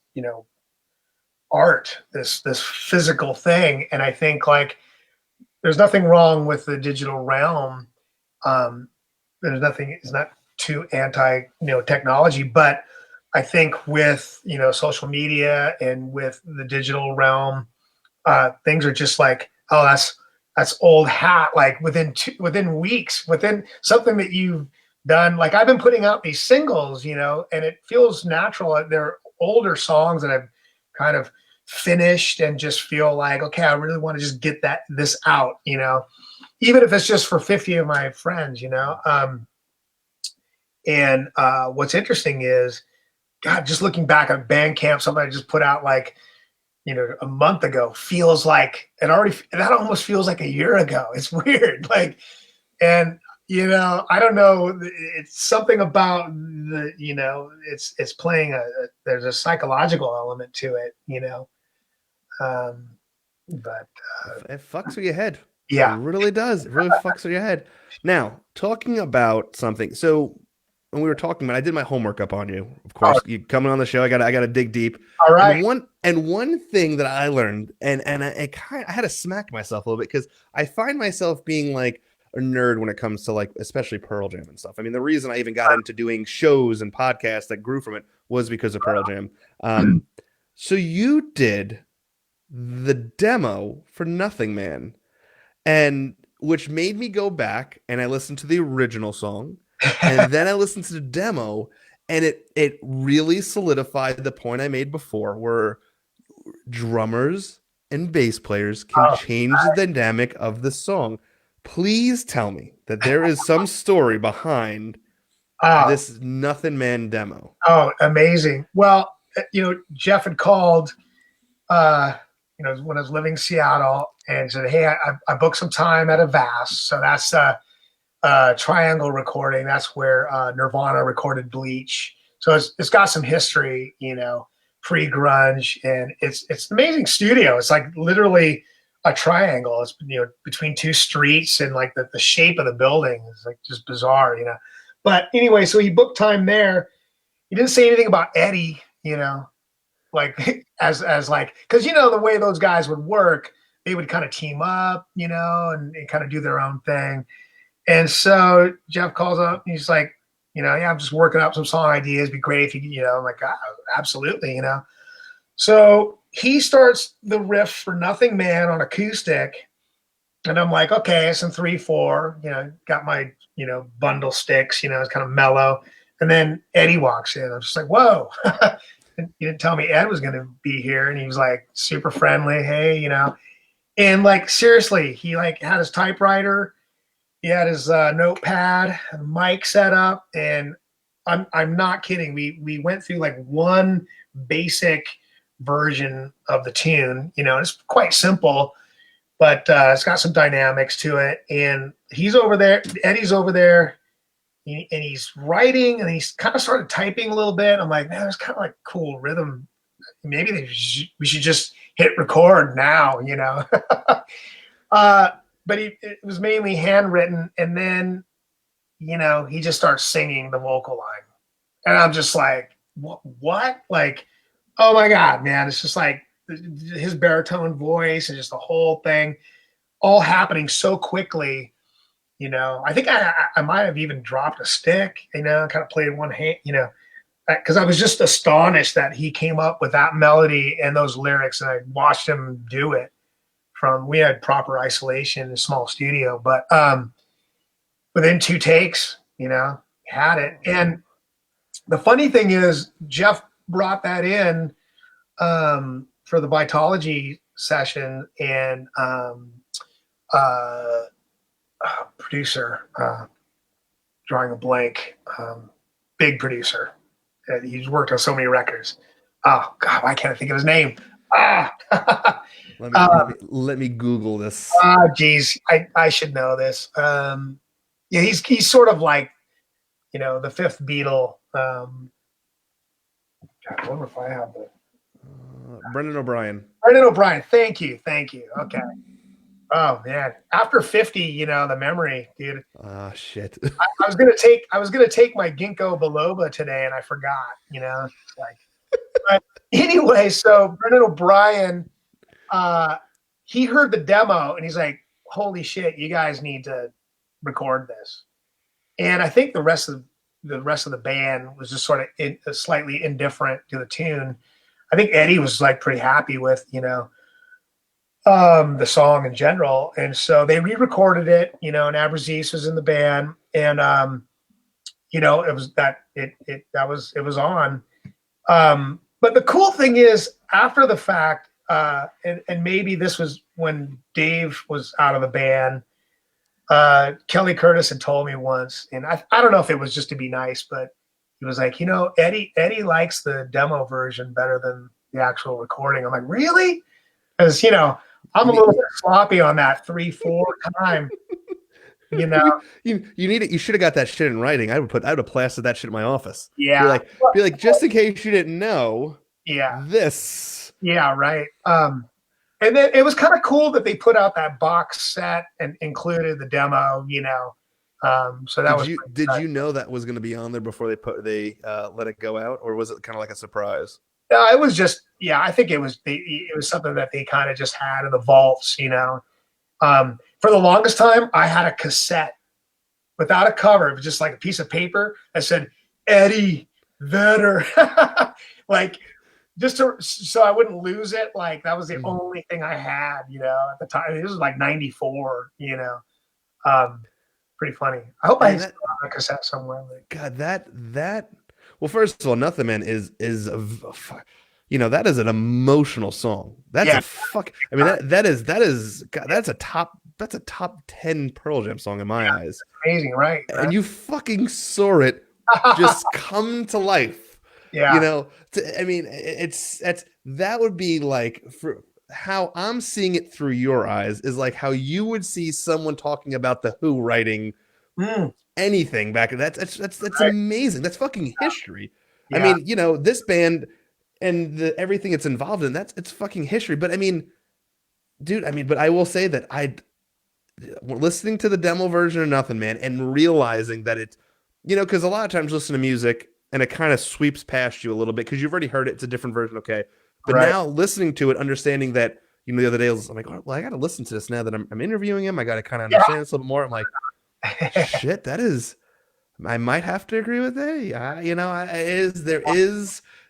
art, this physical thing, and I think like there's nothing wrong with the digital realm. Um, there's nothing. It's not too anti technology, but I think with social media and with the digital realm, things are just like, oh, that's old hat. Like within weeks, within something that you've done. Like I've been putting out these singles, and it feels natural. They're older songs that I've kind of finished and just feel like, okay, I really want to just get this out, even if it's just for 50 of my friends, and what's interesting is, God, just looking back at Bandcamp, somebody just put out like, a month ago, feels like that almost feels like a year ago. It's weird. Like, and, I don't know. It's something about it's playing there's a psychological element to it, um, but It fucks with your head. It yeah. really does. It really fucks with your head. Now, talking about something. So when we were talking about, I did my homework up on you. Of Oh, course, you coming on the show. I got to dig deep. all right. And one thing that I learned, and I had to smack myself a little bit, because I find myself being like a nerd when it comes to like especially Pearl Jam and stuff. I mean, the reason I even got into doing shows and podcasts that grew from it was because of Pearl Jam. So you did the demo for Nothing Man, and which made me go back and I listened to the original song, and then I listened to the demo, and it really solidified the point I made before, where drummers and bass players can Oh, change the dynamic of the song. Please tell me that there is some story behind oh, this Nothing Man demo. oh, amazing. Well, Jeff had called, uh, when I was living in Seattle, and said, "Hey, I booked some time at a Vast." So that's Triangle Recording. That's where Nirvana recorded Bleach. So it's got some history, pre grunge, and it's an amazing studio. It's like literally a triangle. It's between two streets, and like the shape of the building is like just bizarre. But anyway, so he booked time there. He didn't say anything about Eddie, like as like, because the way those guys would work, they would kind of team up, and kind of do their own thing. And so Jeff calls up and he's like, yeah, I'm just working up some song ideas. It'd be great if I'm like, absolutely, So he starts the riff for Nothing Man on acoustic. And I'm like, okay, it's in 3/4, got my, bundle sticks, it's kind of mellow. And then Eddie walks in. I'm just like, whoa. You didn't tell me Ed was going to be here. And he was like super friendly. Hey, and like, seriously, he like had his typewriter. He had his notepad, mic set up, and I'm not kidding. We went through like one basic version of the tune. It's quite simple, but it's got some dynamics to it. And he's over there. Eddie's over there, and he's writing, and he's kind of started typing a little bit. I'm like, man, there's kind of like cool rhythm. Maybe we should just hit record now. But it was mainly handwritten, and then he just starts singing the vocal line. And I'm just like, what? Like, oh my God, man. It's just like his baritone voice and just the whole thing all happening so quickly. I think I might have even dropped a stick, kind of played one hand, because I was just astonished that he came up with that melody and those lyrics, and I watched him do it. We had proper isolation in a small studio, but within 2 takes, had it. And the funny thing is, Jeff brought that in for the Vitology session, and producer, drawing a blank, big producer. He's worked on so many records. Oh God, why can't I think of his name? Let me Google this. Geez, I should know this. Yeah, he's sort of like, the fifth Beatle. God, I wonder if I have the Brendan O'Brien. Brendan O'Brien. Thank you. Okay. Oh man, after 50, the memory, dude. Oh shit. I was gonna take my ginkgo biloba today, and I forgot. Like. But anyway, so Brendan O'Brien, he heard the demo, and he's like, "Holy shit, you guys need to record this." And I think the rest of the band was just sort of slightly indifferent to the tune. I think Eddie was like pretty happy with the song in general, and so they re-recorded it. And Abrazis was in the band, and it was on. But the cool thing is, after the fact, and maybe this was when Dave was out of the band, Kelly Curtis had told me once, and I don't know if it was just to be nice, but he was like, Eddie likes the demo version better than the actual recording. I'm like, really? Because I'm a little bit sloppy on that 3-4 time. You need it. You should have got that shit in writing. I would have plastered that shit in my office. Yeah. Be like, just in case you didn't know. Yeah. This. Yeah. Right. And then it was kind of cool that they put out that box set and included the demo. So that did you know that was going to be on there before they let it go out, or was it kind of like a surprise? It was just, I think it was something that they kind of just had in the vaults. For the longest time, I had a cassette without a cover. It was just like a piece of paper that said Eddie Vedder, like just so I wouldn't lose it. Like that was the only thing I had, at the time. This was like 94, pretty funny. I hope I still have a cassette somewhere. God, that. Well, first of all, Nothing Man is that is an emotional song. That's a fuck. I mean, that is God, that's a top 10 Pearl Jam song in my eyes. Amazing, right? And you fucking saw it just come to life. Yeah. That would be like, for how I'm seeing it through your eyes is like how you would see someone talking about the Who writing anything back. That's right. Amazing. That's fucking history. Yeah. I mean, this band and everything it's involved in, it's fucking history. But I mean, dude, but I will say that listening to the demo version of Nothing Man and realizing that it's, because a lot of times listen to music and it kind of sweeps past you a little bit because you've already heard it. It's a different version. Okay. But now listening to it, understanding that, the other day I'm like, oh, well, I got to listen to this now that I'm interviewing him. I got to kind of understand this a little bit more. I'm like, shit, I might have to agree with that.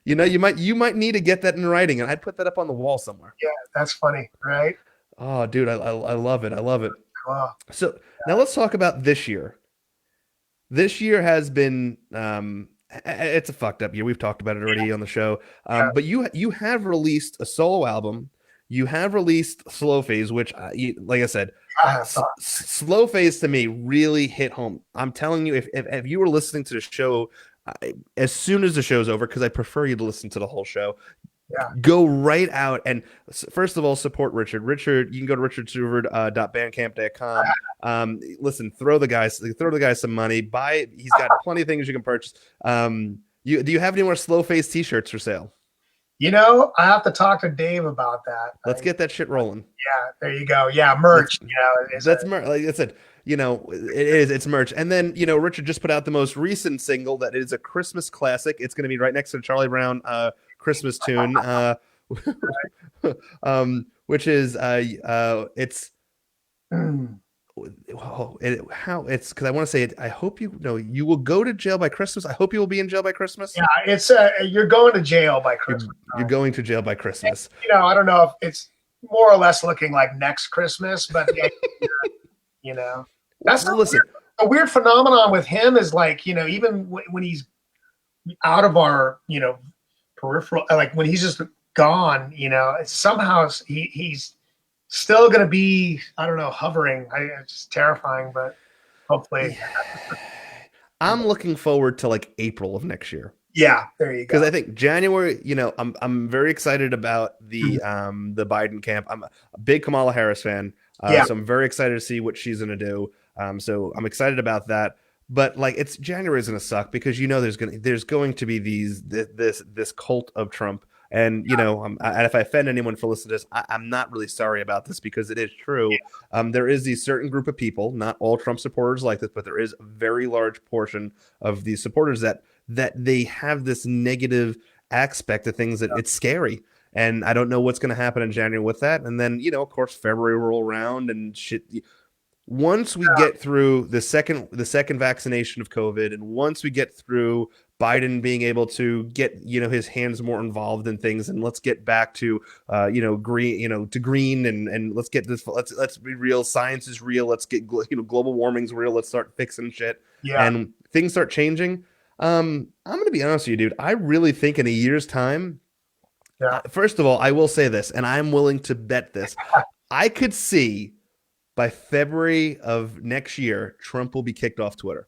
You might need to get that in writing, and I'd put that up on the wall somewhere. Yeah, that's funny, right? Oh, dude, I love it. I love it. Wow. So now let's talk about this year. This year has been it's a fucked up year. We've talked about it already on the show. But you have released a solo album. You have released Slow Phase, which, like I said, Slow Phase to me really hit home. I'm telling you, if you were listening to the show as soon as the show's over, because I prefer you to listen to the whole show, go right out and first of all support Richard. You can go to richardstuverud.bandcamp.com. Listen, throw the guy some money. He's got plenty of things you can purchase. Do you have any more Slow Phase t-shirts for sale? I have to talk to Dave about that. Let's get that shit rolling. Yeah, there you go. Yeah, merch. That's merch. Like I said, it's merch. And then, Richard just put out the most recent single that is a Christmas classic. It's going to be right next to the Charlie Brown Christmas tune, which is it's Mm. how it's because I want to say it. I hope you will go to jail by Christmas. I hope you will be in jail by Christmas. Yeah, it's you're going to jail by Christmas. You're going to jail by Christmas. I don't know if it's more or less looking like next Christmas, but that's Listen. A weird phenomenon with him is like, even when he's out of our, peripheral, like when he's just gone, it's somehow he's still going to be, I don't know, hovering. It's just terrifying, but hopefully. I'm looking forward to like April of next year. Yeah, there you go. Because I think January, I'm very excited about the Biden camp. I'm a big Kamala Harris fan, so I'm very excited to see what she's going to do. So I'm excited about that. But like, January is going to suck because there's going to be this cult of Trump. And and if I offend anyone for listening to this, I'm not really sorry about this because it is true. There is a certain group of people, not all Trump supporters like this, but there is a very large portion of these supporters that they have this negative aspect of things that it's scary. And I don't know what's going to happen in January with that. And then, of course, February will roll around and shit. Once we get through the second vaccination of COVID, and once we get through Biden being able to get his hands more involved in things, and let's get back to green, to green, and let's get this. Let's be real. Science is real. Let's get global warming's real. Let's start fixing shit. Yeah. And things start changing. I'm gonna be honest with you, dude. I really think in a year's time. Yeah. First of all, I will say this, and I'm willing to bet this. I could see by February of next year, Trump will be kicked off Twitter.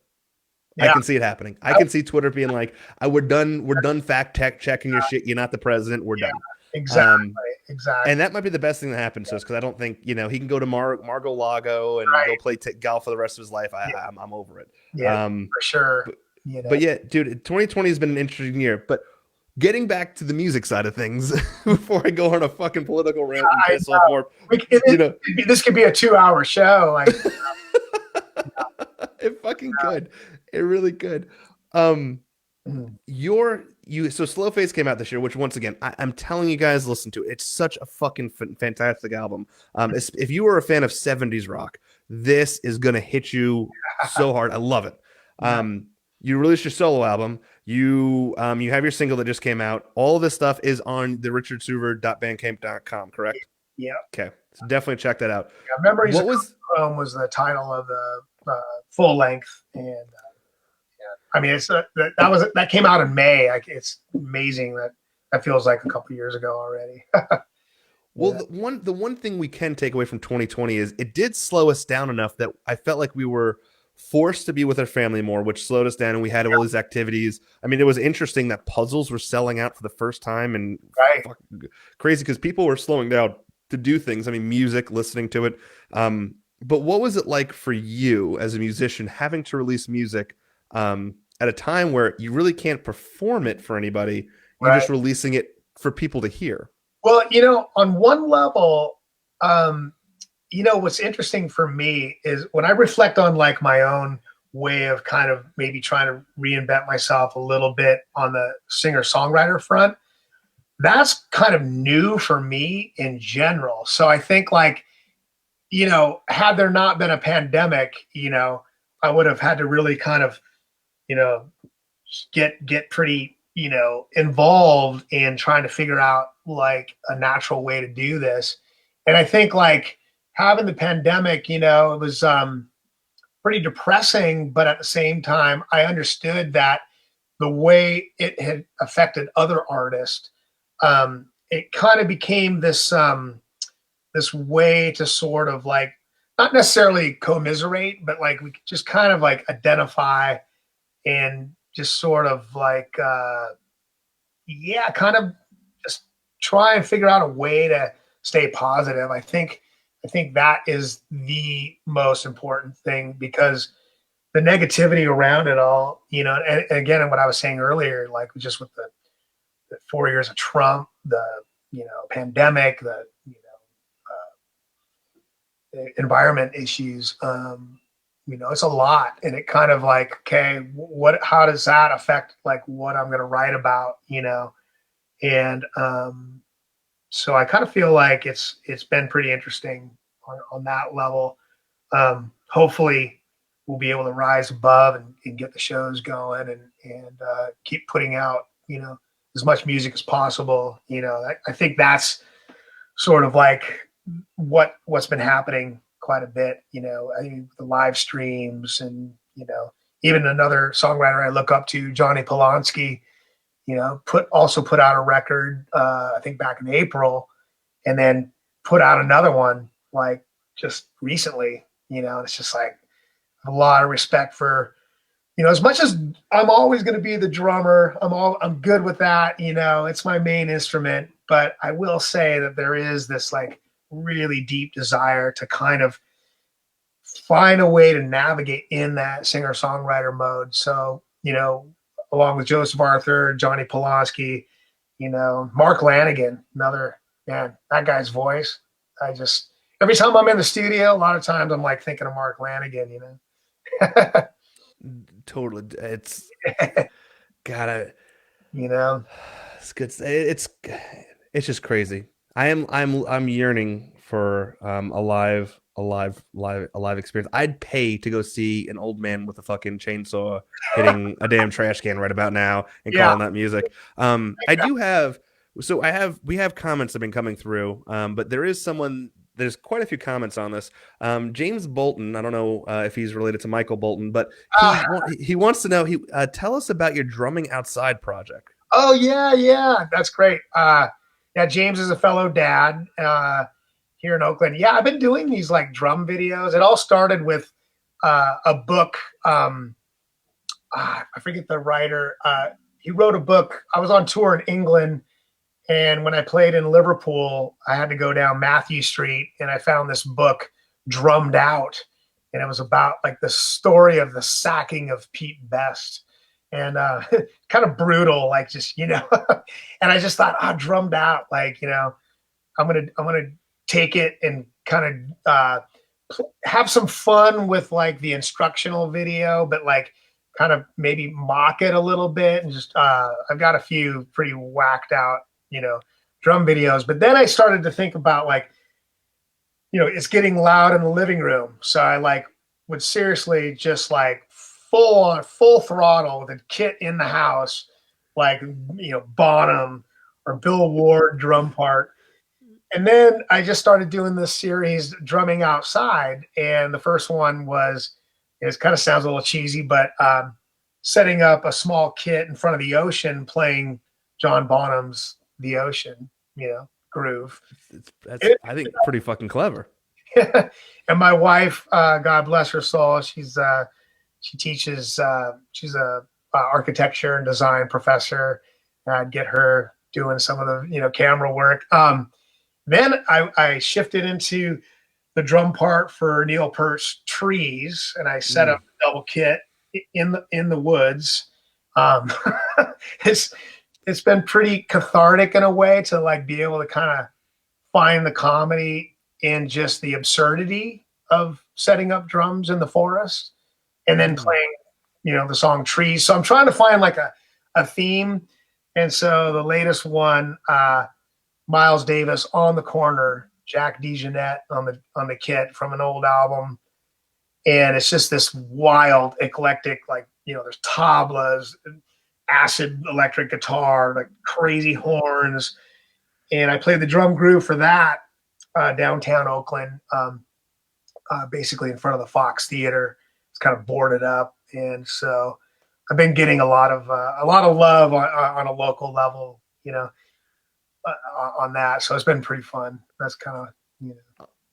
Yeah. I can see it happening. I can see Twitter being like, "We're done fact checking your shit. You're not the president. We're done." Exactly. And that might be the best thing that happens to us because I don't think he can go to Mar-a-Lago and go play golf for the rest of his life. I'm over it. Yeah, for sure. But yeah, dude, 2020 has been an interesting year. But getting back to the music side of things before I go on a fucking political rant and piss off more, this could be a 2-hour show. Like, it fucking could. It really could. So Slow Face came out this year, which once again, I'm telling you guys, listen to it. It's such a fucking fantastic album. If you were a fan of 70s rock, this is going to hit you so hard. I love it. You released your solo album. You have your single that just came out. All of this stuff is on the richardstuverud.bandcamp.com, correct? Yeah. Okay. So definitely check that out. Yeah, Memories was the title of the full length, and I mean that came out in May. It's amazing that feels like a couple years ago already. Well, the one thing we can take away from 2020 is it did slow us down enough that I felt like we were forced to be with our family more, which slowed us down, and we had all these activities. I mean, it was interesting that puzzles were selling out for the first time, and crazy because people were slowing down to do things. I mean, music, listening to it. But what was it like for you as a musician having to release music at a time where you really can't perform it for anybody? You're just releasing it for people to hear. Well, on one level, what's interesting for me is when I reflect on like my own way of kind of maybe trying to reinvent myself a little bit on the singer-songwriter front, that's kind of new for me in general. So I think like, had there not been a pandemic, I would have had to really kind of, get pretty, involved in trying to figure out like a natural way to do this. And I think like having the pandemic, it was pretty depressing, but at the same time, I understood that the way it had affected other artists, it kind of became this this way to sort of like not necessarily commiserate, but like we could just kind of like identify and just sort of like kind of just try and figure out a way to stay positive. I think that is the most important thing because the negativity around it all, and again, what I was saying earlier, like just with the 4 years of Trump, the pandemic, the environment issues, it's a lot, and it kind of like, okay, how does that affect like what I'm going to write about, and so I kind of feel like it's been pretty interesting on that level. Hopefully we'll be able to rise above and get the shows going and keep putting out, as much music as possible. I think that's sort of like what's been happening quite a bit. I mean, the live streams and, even another songwriter I look up to, Johnny Polanski, also put out a record, I think back in April, and then put out another one like just recently. It's just like a lot of respect for, as much as I'm always going to be the drummer, I'm good with that. It's my main instrument, but I will say that there is this like really deep desire to kind of find a way to navigate in that singer-songwriter mode. So, along with Joseph Arthur, Johnny Polanski, Mark Lanigan, another, man, that guy's voice. Every time I'm in the studio, a lot of times I'm like thinking of Mark Lanigan, Totally. It's gotta, it's good. It's just crazy. I'm yearning for a live experience. I'd pay to go see an old man with a fucking chainsaw hitting a damn trash can right about now and calling that music. We have comments that have been coming through, but there's quite a few comments on this. James Bolton, I don't know if he's related to Michael Bolton, but he wants to know, tell us about your drumming outside project. Oh yeah, that's great. James is a fellow dad here in Oakland. Yeah, I've been doing these like drum videos. It all started with a book. I forget the writer. He wrote a book. I was on tour in England, and when I played in Liverpool, I had to go down Matthew Street, and I found this book, Drummed Out, and it was about like the story of the sacking of Pete Best. And kind of brutal, like just, and I just thought, Drummed Out, like, I'm gonna take it and kind of have some fun with like the instructional video, but like kind of maybe mock it a little bit, and just I've got a few pretty whacked out, drum videos. But then I started to think about like, it's getting loud in the living room, so I like would seriously just like full throttle with a kit in the house, like, Bonham or Bill Ward drum part. And then I just started doing this series, Drumming Outside. And the first one was, it kind of sounds a little cheesy, but setting up a small kit in front of the ocean, playing John Bonham's The Ocean, groove. I think pretty fucking clever. And my wife, God bless her soul, she teaches, she's a architecture and design professor. I'd get her doing some of the, camera work. Then I shifted into the drum part for Neil Peart's Trees, and I set up a double kit in the woods. It's been pretty cathartic in a way to like be able to kind of find the comedy in just the absurdity of setting up drums in the forest and then playing, the song Trees. So I'm trying to find like a theme. And so the latest one, Miles Davis on the corner, Jack DeJohnette on the kit from an old album. And it's just this wild, eclectic, like, there's tablas, acid electric guitar, like crazy horns. And I played the drum groove for that downtown Oakland, basically in front of the Fox Theater. It's kind of boarded up. And so I've been getting a lot of love on a local level, on that. So it's been pretty fun. That's kind of,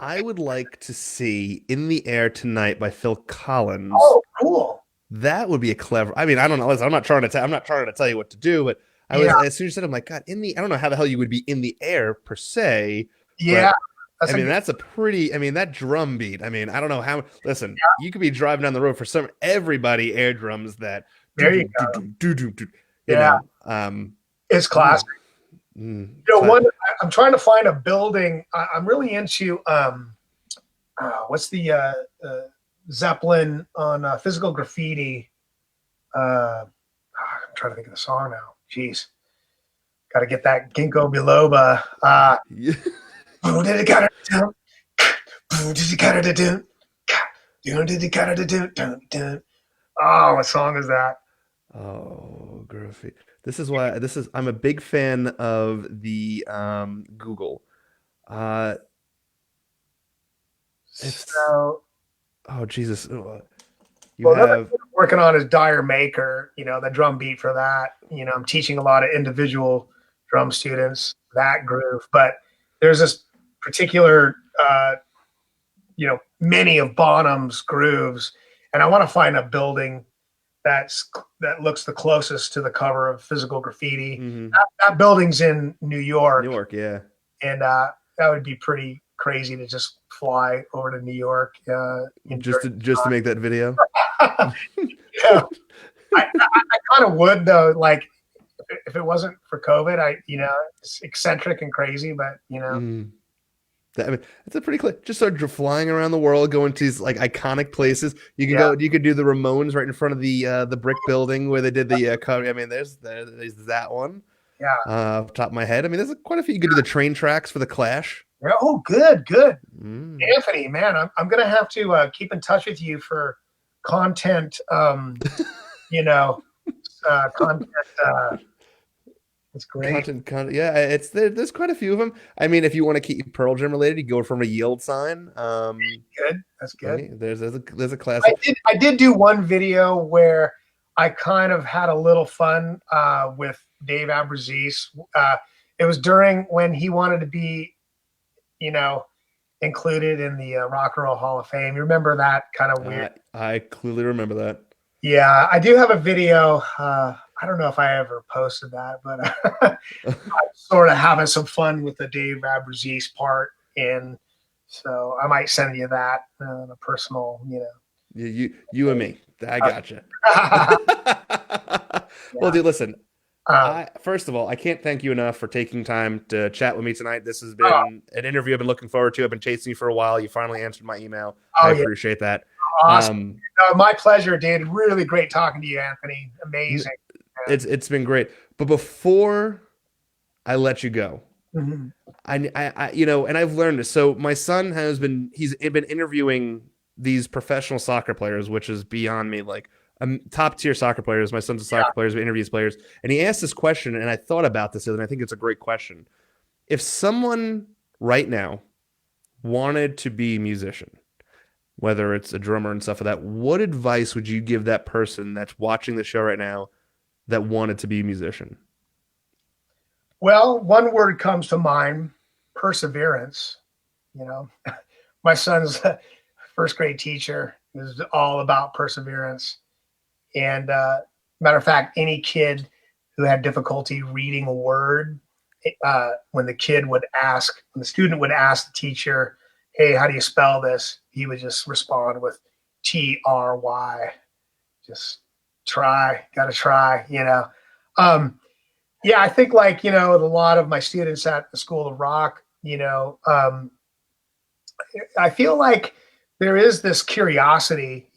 I would like to see In the Air Tonight by Phil Collins. Oh, cool. That would be a clever. I mean, I don't know. I'm not trying to tell you what to do, but I was, as soon as you said, I'm like, God, I don't know how the hell you would be in the air per se. Yeah. That's a pretty, that drum beat. I don't know how, listen, you could be driving down the road for everybody air drums that. There you go. It's classic. I'm trying to find a building. I'm really into, what's the Zeppelin on Physical Graffiti. I'm trying to think of the song now. Jeez, got to get that ginkgo biloba. Yeah. Oh, what song is that? Oh, graffiti. I'm a big fan of the Google. Uh it's So, oh Jesus. You well, another have thing I'm working on is Dire Maker. The drum beat for that. I'm teaching a lot of individual drum students that groove, but there's this particular, many of Bonham's grooves, and I want to find a building that looks the closest to the cover of Physical Graffiti. mhm. That building's in New York, Newark, yeah. and that would be pretty crazy to just fly over to New York. Just to make that video. Yeah, I kind of would though. Like if it wasn't for COVID, it's eccentric and crazy, but Mm. I mean, it's a pretty cool. Just start flying around the world, going to these like iconic places. You can yeah, go. You could do the Ramones right in front of the brick building where they did the cover. I mean, there's that one. yeah, Off the top of my head, I mean, there's quite a few. You could do the train tracks for the Clash. yeah. Oh, good, Mm. Anthony, man. I'm gonna have to keep in touch with you for content. Content. It's great. Content, yeah. It's there's quite a few of them. I mean, if you want to keep Pearl Jam related, you go from a yield sign. Good. That's good. Right? There's a classic. I did do one video where I kind of had a little fun with Dave Abruzzese. It was during when he wanted to be, included in the Rock and Roll Hall of Fame. You remember that kind of weird? I clearly remember that. Yeah, I do have a video. I don't know if I ever posted that, but I'm sort of having some fun with the Dave Abruzzese part, and so I might send you that on a personal, You and me. I gotcha. Well, Yeah. dude, listen. Um, First of all, I can't thank you enough for taking time to chat with me tonight. This has oh, been an interview I've been looking forward to. I've been chasing you for a while. You finally answered my email. oh I yeah, appreciate that. awesome. Um, My pleasure, dude. Really great talking to you, Anthony. Amazing. it's been great. But before I let you go, Mhm. and I've learned this. So my son he's been interviewing these professional soccer players, which is beyond me. Like top tier soccer players. My son's a soccer player, but interviews players, and he asked this question, and I thought about this, and I think it's a great question. If someone right now wanted to be a musician, whether it's a drummer and stuff like that, what advice would you give that person that's watching the show right now that wanted to be a musician? Well, one word comes to mind: perseverance. You know, my son's first grade teacher is all about perseverance. And matter of fact, any kid who had difficulty reading a word, when when the student would ask the teacher, "Hey, how do you spell this?" He would just respond with Try. Just try, got to try. Yeah, I think like a lot of my students at the School of Rock, I feel like there is this curiosity,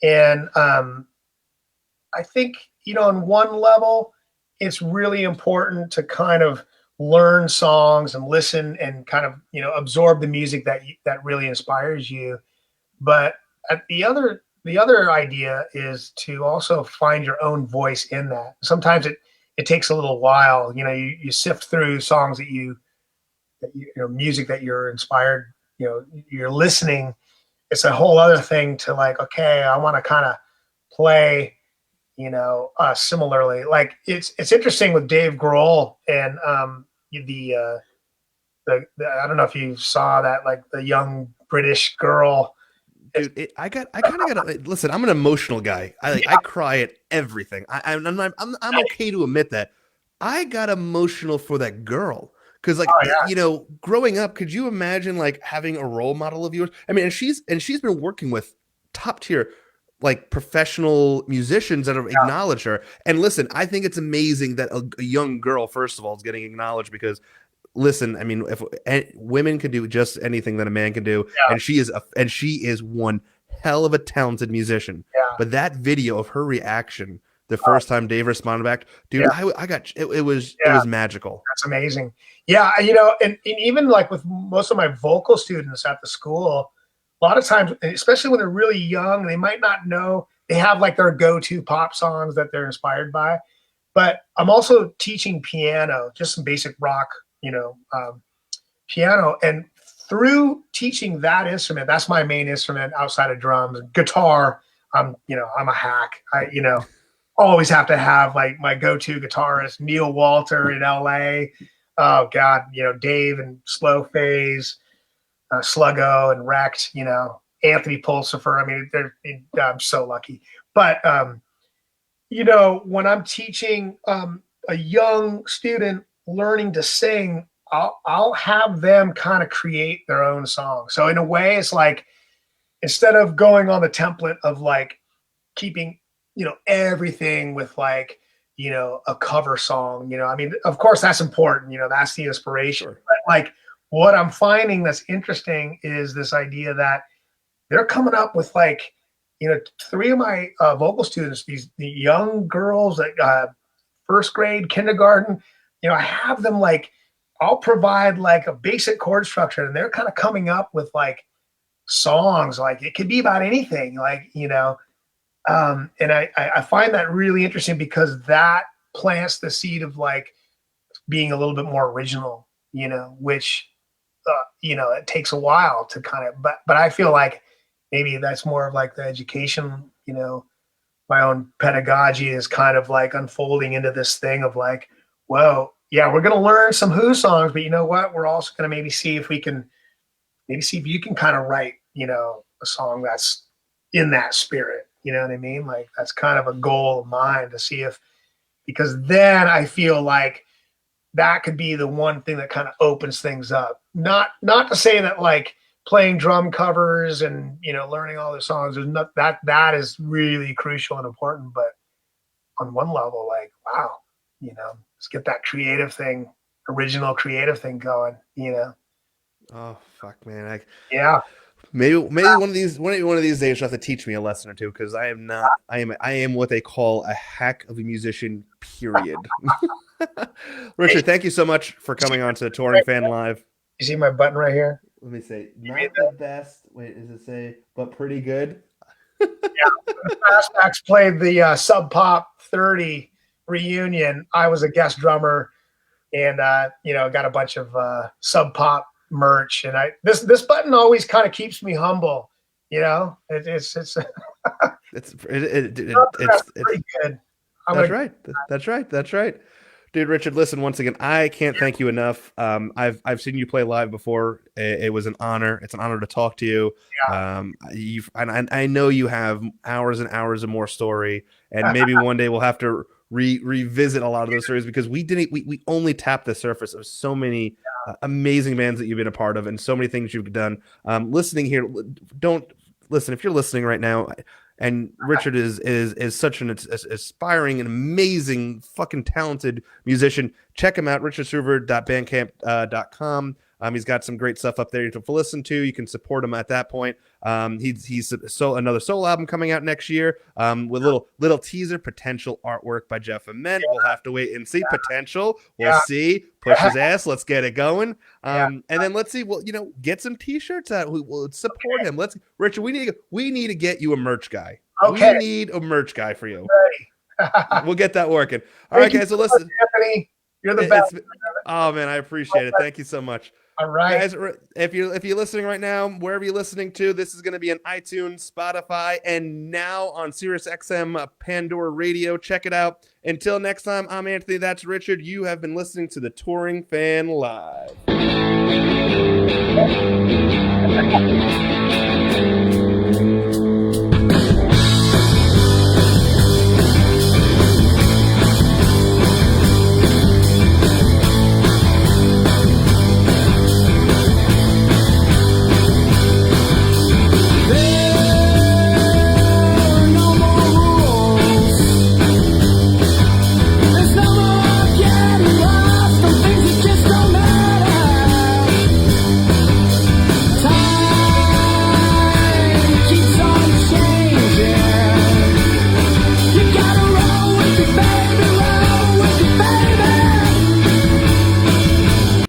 and I think, on one level, it's really important to kind of learn songs and listen and kind of, absorb the music that really inspires you. But at the other idea is to also find your own voice in that. Sometimes it takes a little while. You sift through songs music that you're inspired, you're listening. It's a whole other thing to like, okay, I want to kind of play, similarly. Like it's interesting with Dave Grohl and the I don't know if you saw that, like the young British girl. Dude, I kind of got to listen. I'm an emotional guy. I cry at everything. I'm okay to admit that. I got emotional for that girl because, like, Oh yeah, growing up, could you imagine like having a role model of yours? I mean, and she's been working with top tier, like professional musicians that have acknowledged her. And listen, I think it's amazing that a young girl, first of all, is getting acknowledged because listen, I mean, if women can do just anything that a man can do, yeah, and she is one hell of a talented musician. Yeah. But that video of her reaction the first time Dave responded back, dude, Yeah. I got it was magical. That's amazing. Yeah, and even like with most of my vocal students at the school, a lot of times, especially when they're really young, they might not know, they have like their go-to pop songs that they're inspired by. But I'm also teaching piano, just some basic rock, piano. And through teaching that instrument, that's my main instrument outside of drums. Guitar, I'm a hack. Always have to have like my go-to guitarist, Neil Walter in LA. Oh God, Dave and Slow Phase, Sluggo and Wrecked, Anthony Pulsifer. I mean, I'm so lucky. But when I'm teaching a young student learning to sing, I'll have them kind of create their own song. So in a way, it's like, instead of going on the template of like keeping, everything with like, a cover song, I mean, of course that's important, that's the inspiration. Sure. But like what I'm finding that's interesting is this idea that they're coming up with like, 3 of my vocal students, the young girls at first grade, kindergarten, I have them like, I'll provide like a basic chord structure and they're kind of coming up with like songs, like it could be about anything, like, and I find that really interesting because that plants the seed of like being a little bit more original, which, it takes a while to kind of, but I feel like maybe that's more of like the education, my own pedagogy is kind of like unfolding into this thing of like, whoa, yeah, we're going to learn some Who songs, but you know what? We're also going to maybe see if you can kind of write, a song that's in that spirit. You know what I mean? Like that's kind of a goal of mine to see because then I feel like that could be the one thing that kind of opens things up. Not to say that like playing drum covers and, learning all the songs is not that is really crucial and important. But on one level, like, wow, let's get that original creative thing going, Oh fuck, man. Yeah. Maybe one of these days you'll have to teach me a lesson or two, because I am what they call a hack of a musician, period. Richard, thank you so much for coming on to Touring Fan Live. You see my button right here? Let me say, not the best. Wait, does it say, but pretty good? Yeah. Fastbacks played the Sub Pop 30 reunion. I was a guest drummer and, got a bunch of Sub Pop merch, and this button always kind of keeps me humble. It's pretty good. That's right. Dude, Richard, listen, once again, I can't thank you enough. I've seen you play live before. It was an honor. It's an honor to talk to you. Yeah. I know you have hours and hours of more story, and maybe one day we'll have to revisit a lot of those stories, because we only tapped the surface of so many amazing bands that you've been a part of and so many things you've done. Listening here, don't listen if you're listening right now. And Richard is such an aspiring and amazing, fucking talented musician. Check him out, richardstuverud.bandcamp.com. He's got some great stuff up there to listen to. You can support him at that point. He's another solo album coming out next year with little teaser, potential artwork by Jeff Ament. We'll have to wait and see. Potential. We'll see. Push his ass. Let's get it going. And then let's see. Well, get some T-shirts out. We'll support him. Richard. We need to get you a merch guy. Okay. We need a merch guy for you. We'll get that working. All right, guys. So listen, Anthony, you're the best. Oh man, I appreciate it. Thank you so much. All right, guys. If you're listening right now, wherever you're listening to, this is going to be on iTunes, Spotify, and now on SiriusXM Pandora Radio. Check it out. Until next time, I'm Anthony. That's Richard. You have been listening to the Touring Fan Live.